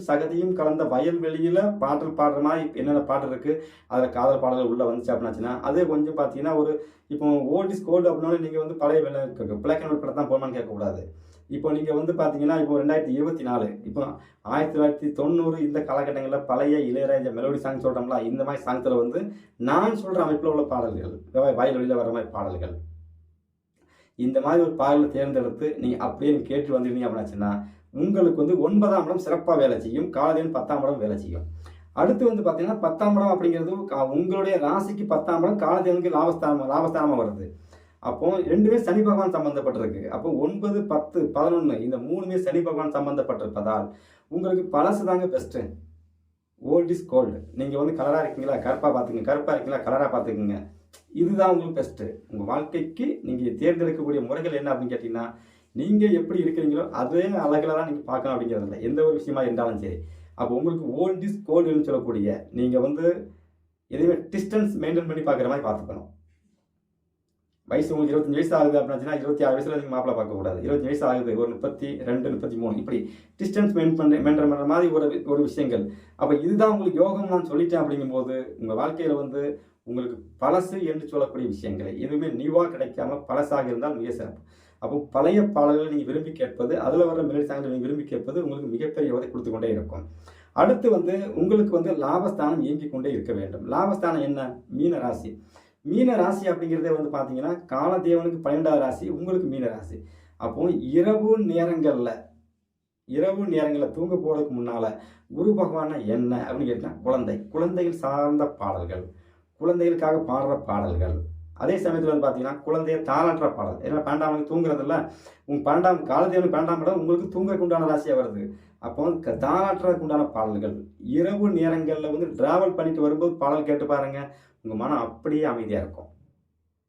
சகதியும் கலந்த வயல்வெளியில் பாடல் பாடுற மாதிரி என்னென்ன பாடல் இருக்குது, அதில் காதல் பாடல்கள் உள்ளே வந்துச்சு அப்படின்னாச்சுன்னா அதே கொஞ்சம் பார்த்தீங்கன்னா ஒரு இப்போ ஓல்ட் இஸ் கோல்டு அப்படின்னாலும் நீங்கள் வந்து பழைய பிளாக் அண்ட் ஒயிட் படம் தான் போகணும்னு கேட்கக்கூடாது. இப்போ நீங்கள் வந்து பார்த்தீங்கன்னா இப்போ 2024 இப்போ 1990 இந்த காலகட்டங்களில் பழைய இளையராஜா மெலோடி சாங் சொல்கிறோம்ல, இந்த மாதிரி சாங்ஸில் வந்து நான் சொல்கிற அமைப்பில் உள்ள பாடல்கள், வயல்வெளியில் வர மாதிரி பாடல்கள், இந்த மாதிரி ஒரு பாடலை தேர்ந்தெடுத்து நீங்கள் அப்படியே கேட்டு வந்துருந்தீங்க அப்படின்னாச்சுன்னா உங்களுக்கு வந்து 9ஆம் இடம் சிறப்பாக வேலை செய்யும், காலதேவன் 10ஆம் இடம் வேலை செய்யும். அடுத்து வந்து பார்த்தீங்கன்னா 10ஆம் இடம் அப்படிங்கிறது உங்களுடைய ராசிக்கு 10ஆம் இடம் காலதேவனுக்கு லாபஸ்தானமாக வருது. அப்போ ரெண்டுமே சனி பகவான் சம்பந்தப்பட்டிருக்கு. அப்போ 9, 10, 11 இந்த 3மே சனி பகவான் சம்பந்தப்பட்டிருப்பதால் உங்களுக்கு பழசு தாங்க பெஸ்ட்டு. Old is gold. நீங்கள் வந்து கலராக இருக்கீங்களா கருப்பாக பார்த்துக்குங்க, கருப்பாக இருக்கீங்களா கலராக பார்த்துக்குங்க. இதுதான் உங்களுக்கு பெஸ்ட்டு. உங்கள் வாழ்க்கைக்கு நீங்கள் தேர்ந்தெடுக்கக்கூடிய முறைகள் என்ன அப்படின்னு கேட்டிங்கன்னா, நீங்கள் எப்படி இருக்கிறீங்களோ அதே அழகில் தான் நீங்கள் பார்க்கணும் அப்படிங்கிறது இல்லை, எந்த ஒரு விஷயமா இருந்தாலும் சரி. அப்போ உங்களுக்கு ஓல்ட் இஸ் கோல்டுன்னு சொல்லக்கூடிய நீங்கள் வந்து எதுவுமே டிஸ்டன்ஸ் மெயின்டைன் பண்ணி பார்க்குற மாதிரி பார்த்துக்கணும். வயசு உங்களுக்கு 25 வயசு ஆகுது அப்படின்னா 26 வயசில் நீங்கள் மாப்பிள்ளை பார்க்கக்கூடாது. 25 வயசு ஆகுது, ஒரு 32, 33 இப்படி டிஸ்டன்ஸ் மெயின்டைன் பண்ணுற மாதிரி ஒரு விஷயங்கள். அப்போ இதுதான் உங்களுக்கு யோகம் நான் சொல்லிட்டேன். அப்படிங்கும்போது உங்கள் வாழ்க்கையில் வந்து உங்களுக்கு பழசு என்று சொல்லக்கூடிய விஷயங்களை எதுவுமே நியூவாக கிடைக்காம பழசாக இருந்தால் மிக சிறப்பு. அப்போ பழைய பாடல்களை நீங்கள் விரும்பி கேட்பது, அதில் வர மெலடி சாங்களை நீங்கள் விரும்பி கேட்பது உங்களுக்கு மிகப்பெரிய உதவி கொடுத்து கொண்டே இருக்கும். அடுத்து வந்து உங்களுக்கு வந்து லாபஸ்தானம் இயங்கிக் கொண்டே இருக்க வேண்டும். லாபஸ்தானம் என்ன? மீன ராசி. மீன ராசி அப்படிங்கிறதே வந்து பார்த்தீங்கன்னா காலதேவனுக்கு 12வது ராசி, உங்களுக்கு மீன ராசி. அப்போ இரவு நேரங்களில் இரவு நேரங்களில் தூங்க போகிறதுக்கு முன்னால் குரு பகவானா என்ன அப்படின்னு கேட்டால் குழந்தைகள் சார்ந்த பாடல்கள், குழந்தைகளுக்காக பாடுற பாடல்கள். அதே சமயத்தில் வந்து பார்த்தீங்கன்னா குழந்தைய தாளாட்டுற பாடல். ஏன்னா 12 தூங்குறதில்ல, உங்கள் 12 காலதேவனுக்கு 12 இடம் உங்களுக்கு தூங்குறதுக்கு உண்டான ராசியாக வருது. அப்போ வந்து தாளாட்டுறதுக்கு உண்டான பாடல்கள், இரவு நேரங்களில் வந்து ட்ராவல் பண்ணிட்டு வரும்போது பாடல் கேட்டு பாருங்கள், உங்கள் மனம் அப்படியே அமைதியாக இருக்கும்.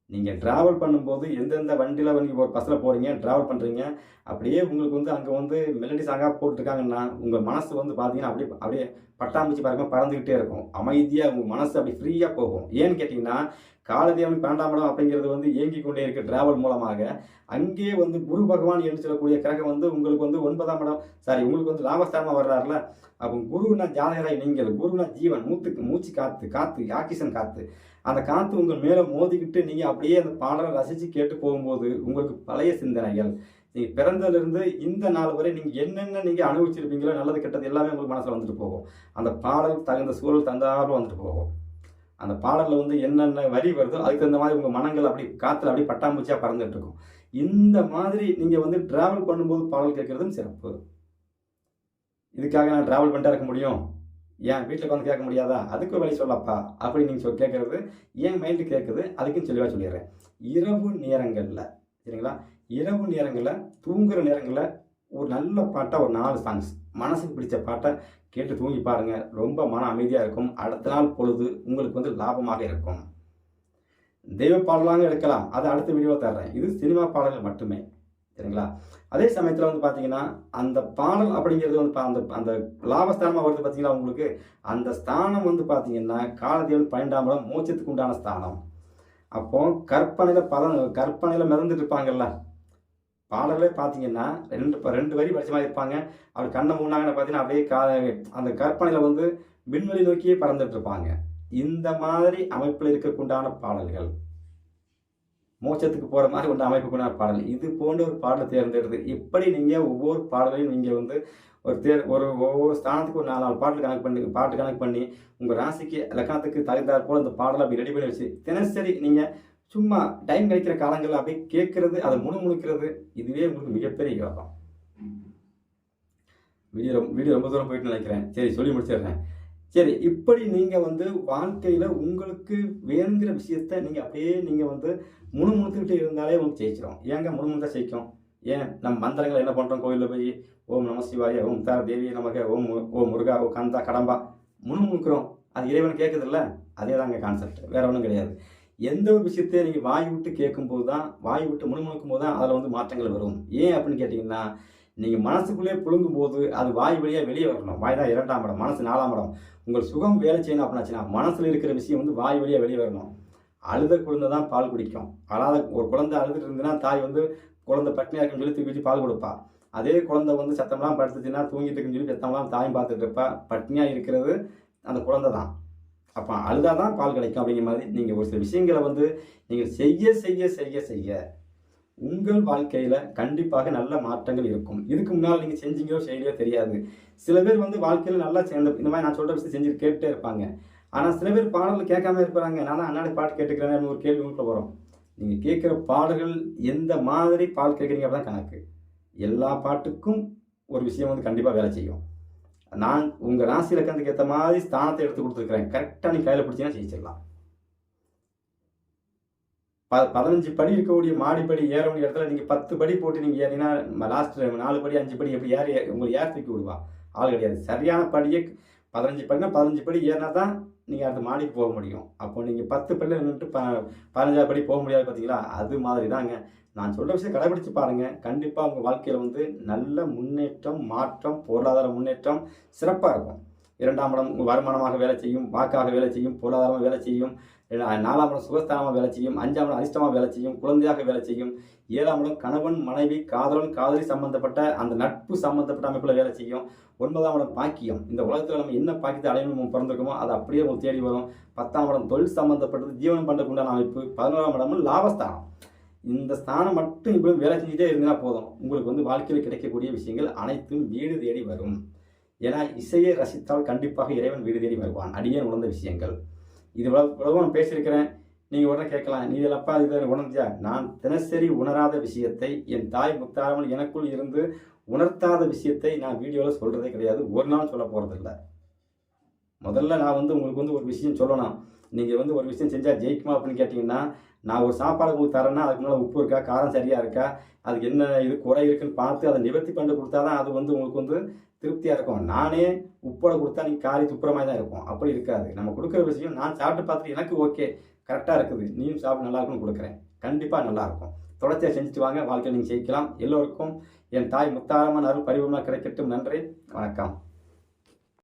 நீங்கள் ட்ராவல் பண்ணும்போது எந்தெந்த வண்டியில் நீங்கள் ஒரு பஸ்ஸில் போகிறீங்க, ட்ராவல் பண்ணுறீங்க, அப்படியே உங்களுக்கு வந்து அங்கே வந்து மெலடி சாங்காக போட்டுருக்காங்கன்னா உங்கள் மனசு வந்து பார்த்தீங்கன்னா அப்படியே அப்படியே பட்டாம்பூச்சி பறக்கும், பறந்துக்கிட்டே இருக்கும். அமைதியாக உங்கள் மனசு அப்படி ஃப்ரீயாக போகும். ஏன்னு கேட்டிங்கன்னா காலதேவன் 12 இடம் அப்படிங்கிறது வந்து இயங்கி கொண்டே இருக்க ட்ராவல் மூலமாக அங்கே வந்து குரு பகவான் என்று சொல்லக்கூடிய கிரகம் வந்து உங்களுக்கு வந்து 9ஆம் இடம், உங்களுக்கு வந்து லாபஸ்தானமாக வர்றாருல. அப்போ குருனா ஜாதகராய் நீங்கள், குருனா ஜீவன், மூச்சு காற்று ஆக்சிஜன் காற்று. அந்த காற்று உங்கள் மேலே மோதிக்கிட்டு நீங்கள் அப்படியே அந்த பாடலை ரசித்து கேட்டு போகும்போது உங்களுக்கு பழைய சிந்தனைகள், நீங்கள் பிறந்ததுலேருந்து இந்த நாள் வரை நீங்கள் என்னென்ன நீங்கள் அனுபவிச்சிருப்பீங்களோ நல்லது கெட்டது எல்லாமே உங்களுக்கு மனசில் வந்துட்டு போகும். அந்த பாடல் தகுந்த சூழல் தந்தாலும் வந்துட்டு போகும். அந்த பாடலில் வந்து என்னென்ன வரி வருதோ அதுக்கு தகுந்த மாதிரி உங்கள் மனங்கள் அப்படி காற்றுல அப்படி பட்டாம்பூச்சியாக பறந்துட்டு இருக்கும். இந்த மாதிரி நீங்கள் வந்து ட்ராவல் பண்ணும்போது பாடல் கேட்குறதும் சிறப்பு. இதுக்காக நான் ட்ராவல் பண்ணிட்டே இருக்க முடியும், ஏன் வீட்டில் வந்து கேட்க முடியாதா, அதுக்கு வழி சொல்லப்பா அப்படி நீங்கள் கேட்குறது ஏன் மைண்டு கேட்குது, அதுக்கும் தெளிவாக சொல்லிடுறேன். இரவு நேரங்களில் சரிங்களா, இரவு நேரங்களில் தூங்குகிற நேரங்களில் ஒரு நல்ல பாட்டாக ஒரு 4 சாங்ஸ் மனசுக்கு பிடிச்ச பாட்டை கேட்டு தூங்கி பாருங்கள். ரொம்ப மன அமைதியாக இருக்கும். அடுத்த நாள் பொழுது உங்களுக்கு வந்து லாபமாக இருக்கும். தெய்வ பாடலாக எடுக்கலாம், அதை அடுத்த வீடியோவில் தர்றேன். இது சினிமா பாடல்கள் மட்டுமே சரிங்களா. அதே சமயத்தில் வந்து பார்த்தீங்கன்னா அந்த பாடல் அப்படிங்கிறது வந்து அந்த அந்த லாபஸ்தானமாக வருது பார்த்தீங்கன்னா உங்களுக்கு அந்த ஸ்தானம் வந்து பார்த்தீங்கன்னா காலதேவன் 12ஆம் இடம் மோட்சத்துக்கு உண்டான ஸ்தானம். அப்போ கற்பனையில் மிதந்துட்டு இருப்பாங்கல்ல, பாடலே பார்த்தீங்கன்னா ரெண்டு வரி படிச்ச மாதிரி இருப்பாங்க. அப்படி கண்ணை மூணாங்கன்னு பார்த்தீங்கன்னா அப்படியே அந்த கற்பனையில் வந்து விண்வெளி நோக்கியே பறந்துட்டு இருப்பாங்க. இந்த மாதிரி அமைப்பில் இருக்கக்குண்டான பாடல்கள், மோட்சத்துக்கு போகிற மாதிரி ஒன்று அமைப்புக்குண்டான பாடல், இது போன்ற ஒரு பாடலை தேர்ந்தெடுத்து இப்படி நீங்கள் ஒவ்வொரு பாடலையும் நீங்கள் வந்து ஒவ்வொரு ஸ்தானத்துக்கு ஒரு 4 பாட்டு கணக்கு பண்ணி உங்கள் ராசிக்கு லக்கணத்துக்கு தகுந்தாற் போல் அந்த பாடலை அப்படி ரெடி பண்ணி வச்சு தினசரி நீங்கள் சும்மா டைம் கிடைக்கிற காலங்களில் அப்படியே கேட்கறது, அதை முணுமுணுக்கிறது, இதுவே உங்களுக்கு மிகப்பெரிய யோகம். வீடியோ ரொம்ப தூரம் போயிட்டு நினைக்கிறேன். சரி, சொல்லி முடிச்சிடுறேன். சரி, இப்படி நீங்கள் வந்து வாழ்க்கையில் உங்களுக்கு வேணுங்கிற விஷயத்த நீங்கள் அப்படியே நீங்கள் வந்து முணுமுணுத்துக்கிட்டு இருந்தாலே உங்களுக்கு ஜெயிச்சிடும். ஏங்க முணுமுணுத்தா ஜெயிக்கும்? ஏன் நம்ம மந்திரங்களை என்ன பண்ணுறோம், கோயிலில் போய் ஓம் நம சிவாய, ஓம் தார தேவி நமக்கு, ஓம் முருகா, ஓ கந்தா கடம்பா முணுமுணுக்கிறோம். அது இறைவன் கேட்குதில்ல, அதே தாங்க கான்செப்ட், வேற ஒன்றும் கிடையாது. எந்த ஒரு விஷயத்தையும் நீங்கள் வாய் விட்டு கேட்கும்போது தான், வாய் விட்டு முணுமுணுக்கும் போது தான் அதில் வந்து மாற்றங்கள் வரும். ஏன் அப்படின்னு கேட்டிங்கன்னா நீங்கள் மனசுக்குள்ளே புழுங்கும் போது அது வாய் வழியாக வெளியே வரணும். வாய் தான் 2ஆம் இடம், மனசு 4ஆம் இடம். உங்கள் சுகம் வேலை செய்யணும் அப்படின்னாச்சுன்னா மனசில் இருக்கிற விஷயம் வந்து வாய் வழியாக வெளியே வரணும். அழுத குழந்தை தான் பால் குடிக்கும். அழாத ஒரு குழந்தை அழுதுட்டு இருந்ததுன்னா தாய் வந்து குழந்தை பட்டினியாக இருக்குன்னு சொல்லி தூக்கி பால் கொடுப்பா. அதே குழந்தை வந்து சத்தமெல்லாம் படுத்துச்சுன்னா தூங்கிட்டு இருக்குன்னு சொல்லி சத்தமெல்லாம் தாயும் பார்த்துட்டு இருப்பா. பட்டினியாக இருக்கிறது அந்த குழந்தை தான். அப்போ அழுதாதான் பால் கிடைக்கும். அப்படிங்கிற மாதிரி நீங்கள் ஒரு சில விஷயங்களை வந்து நீங்கள் செய்ய செய்ய செய்ய செய்ய உங்கள் வாழ்க்கையில் கண்டிப்பாக நல்ல மாற்றங்கள் இருக்கும். இதுக்கு முன்னால் நீங்கள் செஞ்சீங்களோ செய்யலையோ தெரியாது. சில பேர் வந்து வாழ்க்கையில் நல்லா சேர்ந்த இந்த மாதிரி நான் சொல்கிற விஷயம் செஞ்சுட்டு கேட்டுட்டே இருப்பாங்க. ஆனால் சில பேர் பாடல்கள் கேட்காம இருப்பாங்க. நான் தான் அன்னாடி பாட்டு கேட்டுக்கிறேன்னு ஒரு கேள்வி உங்களுக்குள்ள வரும். நீங்கள் கேட்குற பாடல்கள் எந்த மாதிரி பால் கேட்குறீங்க அப்படிதான் கணக்கு. எல்லா பாட்டுக்கும் ஒரு விஷயம் வந்து கண்டிப்பாக வேலை செய்யும். நான் உங்கள் ராசி இலக்கணத்துக்கு ஏற்ற மாதிரி ஸ்தானத்தை எடுத்து கொடுத்துருக்கிறேன். கரெக்டாக நீங்கள் கையில் பிடிச்சிங்கன்னா ஜெயிச்சிடலாம். 15 படி இருக்கக்கூடிய மாடிப்படி ஏற வேண்டிய இடத்துல நீங்கள் 10 படி போட்டு நீங்கள் ஏறினா லாஸ்ட் 4 படி 5 படி எப்படி உங்களை ஏற தூக்கி விடுவா? ஆள் கிடையாது. சரியான படியை 15 படினா 15 படி ஏறினா தான் நீங்கள் அடுத்த மாடிக்கு போக முடியும். அப்போ நீங்கள் 10 படியில் நின்றுட்டு 15ஆவது படி போக முடியாது பார்த்தீங்களா? அது மாதிரி தாங்க. நான் சொல்கிற விஷயம் கடைபிடிச்சு பாருங்கள். கண்டிப்பாக உங்கள் வாழ்க்கையில் வந்து நல்ல முன்னேற்றம், மாற்றம், பொருளாதார முன்னேற்றம் சிறப்பாக இருக்கும். 2ஆம் இடம் வருமானமாக வேலை செய்யும், வாக்காக வேலை செய்யும், பொருளாதாரமாக வேலை செய்யும். 4ஆம் இடம் சுகஸ்தானமாக வேலை செய்யும், 5ஆம் இடம் அதிர்ஷ்டமாக வேலை செய்யும், குழந்தையாக வேலை செய்யும். 7ஆம் இடம் கணவன் மனைவி காதலன் காதலி சம்பந்தப்பட்ட அந்த நட்பு சம்பந்தப்பட்ட அமைப்பில் வேலை செய்யும். 9ஆம் இடம் பாக்கியம். இந்த உலகத்தில் நம்ம என்ன பாக்கியத்தை அடையணும் நம்ம பிறந்திருக்கோமோ அது அப்படியே உங்களுக்கு தேடி வரும். 10ஆம் இடம் தொழில் சம்பந்தப்பட்டது, ஜீவனம் பண்ணுறதுக்கு உண்டான அமைப்பு. 11ஆம் இடம் லாபஸ்தானம். இந்த ஸ்தானம் மட்டும் இப்படி வேலை செஞ்சுட்டே இருந்தீங்கன்னா போதும், உங்களுக்கு வந்து வாழ்க்கையில் கிடைக்கக்கூடிய விஷயங்கள் அனைத்தும் வீடு தேடி வரும். ஏன்னா இசையை ரசித்தால் கண்டிப்பாக இறைவன் வீடு தேடி வருவான். அடியே உணர்ந்த விஷயங்கள் இது இவ்வளவு நான் பேசியிருக்கிறேன். நீங்கள் உடனே கேட்கலாம், நீ இதெல்லப்பா இதை உணர்ந்தியா? நான் தினசரி உணராத விஷயத்தை என் தாய் முத்தாரமல் எனக்குள் இருந்து உணர்த்தாத விஷயத்தை நான் வீடியோவில் சொல்கிறதே கிடையாது, ஒரு நாள் சொல்ல போகிறதில்ல. முதல்ல நான் வந்து உங்களுக்கு வந்து ஒரு விஷயம் சொல்லணும். நீங்கள் வந்து ஒரு விஷயம் செஞ்சால் ஜெயிக்குமா அப்படின்னு கேட்டிங்கன்னா, நான் ஒரு சாப்பாடு உங்களுக்கு தரேன்னா அதுக்கு மேலே உப்பு இருக்கா, காரம் சரியாக இருக்கா, அதுக்கு என்ன இது குறை இருக்குன்னு பார்த்து அதை நிவர்த்தி பண்ணி கொடுத்தா தான் அது வந்து உங்களுக்கு வந்து திருப்தியாக இருக்கும். நானே உப்போட கொடுத்தா நீங்கள் காரி துப்புற மாதிரி தான் இருக்கும். அப்படி இருக்காது. நம்ம கொடுக்குற விஷயம் நான் சாப்பிட்டு பார்த்துட்டு எனக்கு ஓகே கரெக்டாக இருக்குது, நீயும் சாப்பிட்டு நல்லா இருக்குன்னு கொடுக்குறேன். கண்டிப்பாக நல்லாயிருக்கும். தொடர்ச்சியாக செஞ்சுட்டு வாங்க, வாழ்க்கையில் நீங்கள் ஜெயிக்கலாம். எல்லோருக்கும் என் தாய் முத்தாரம்மன் அருள் பரிபூர்ணமாக கிடைக்கட்டும். நன்றி, வணக்கம்.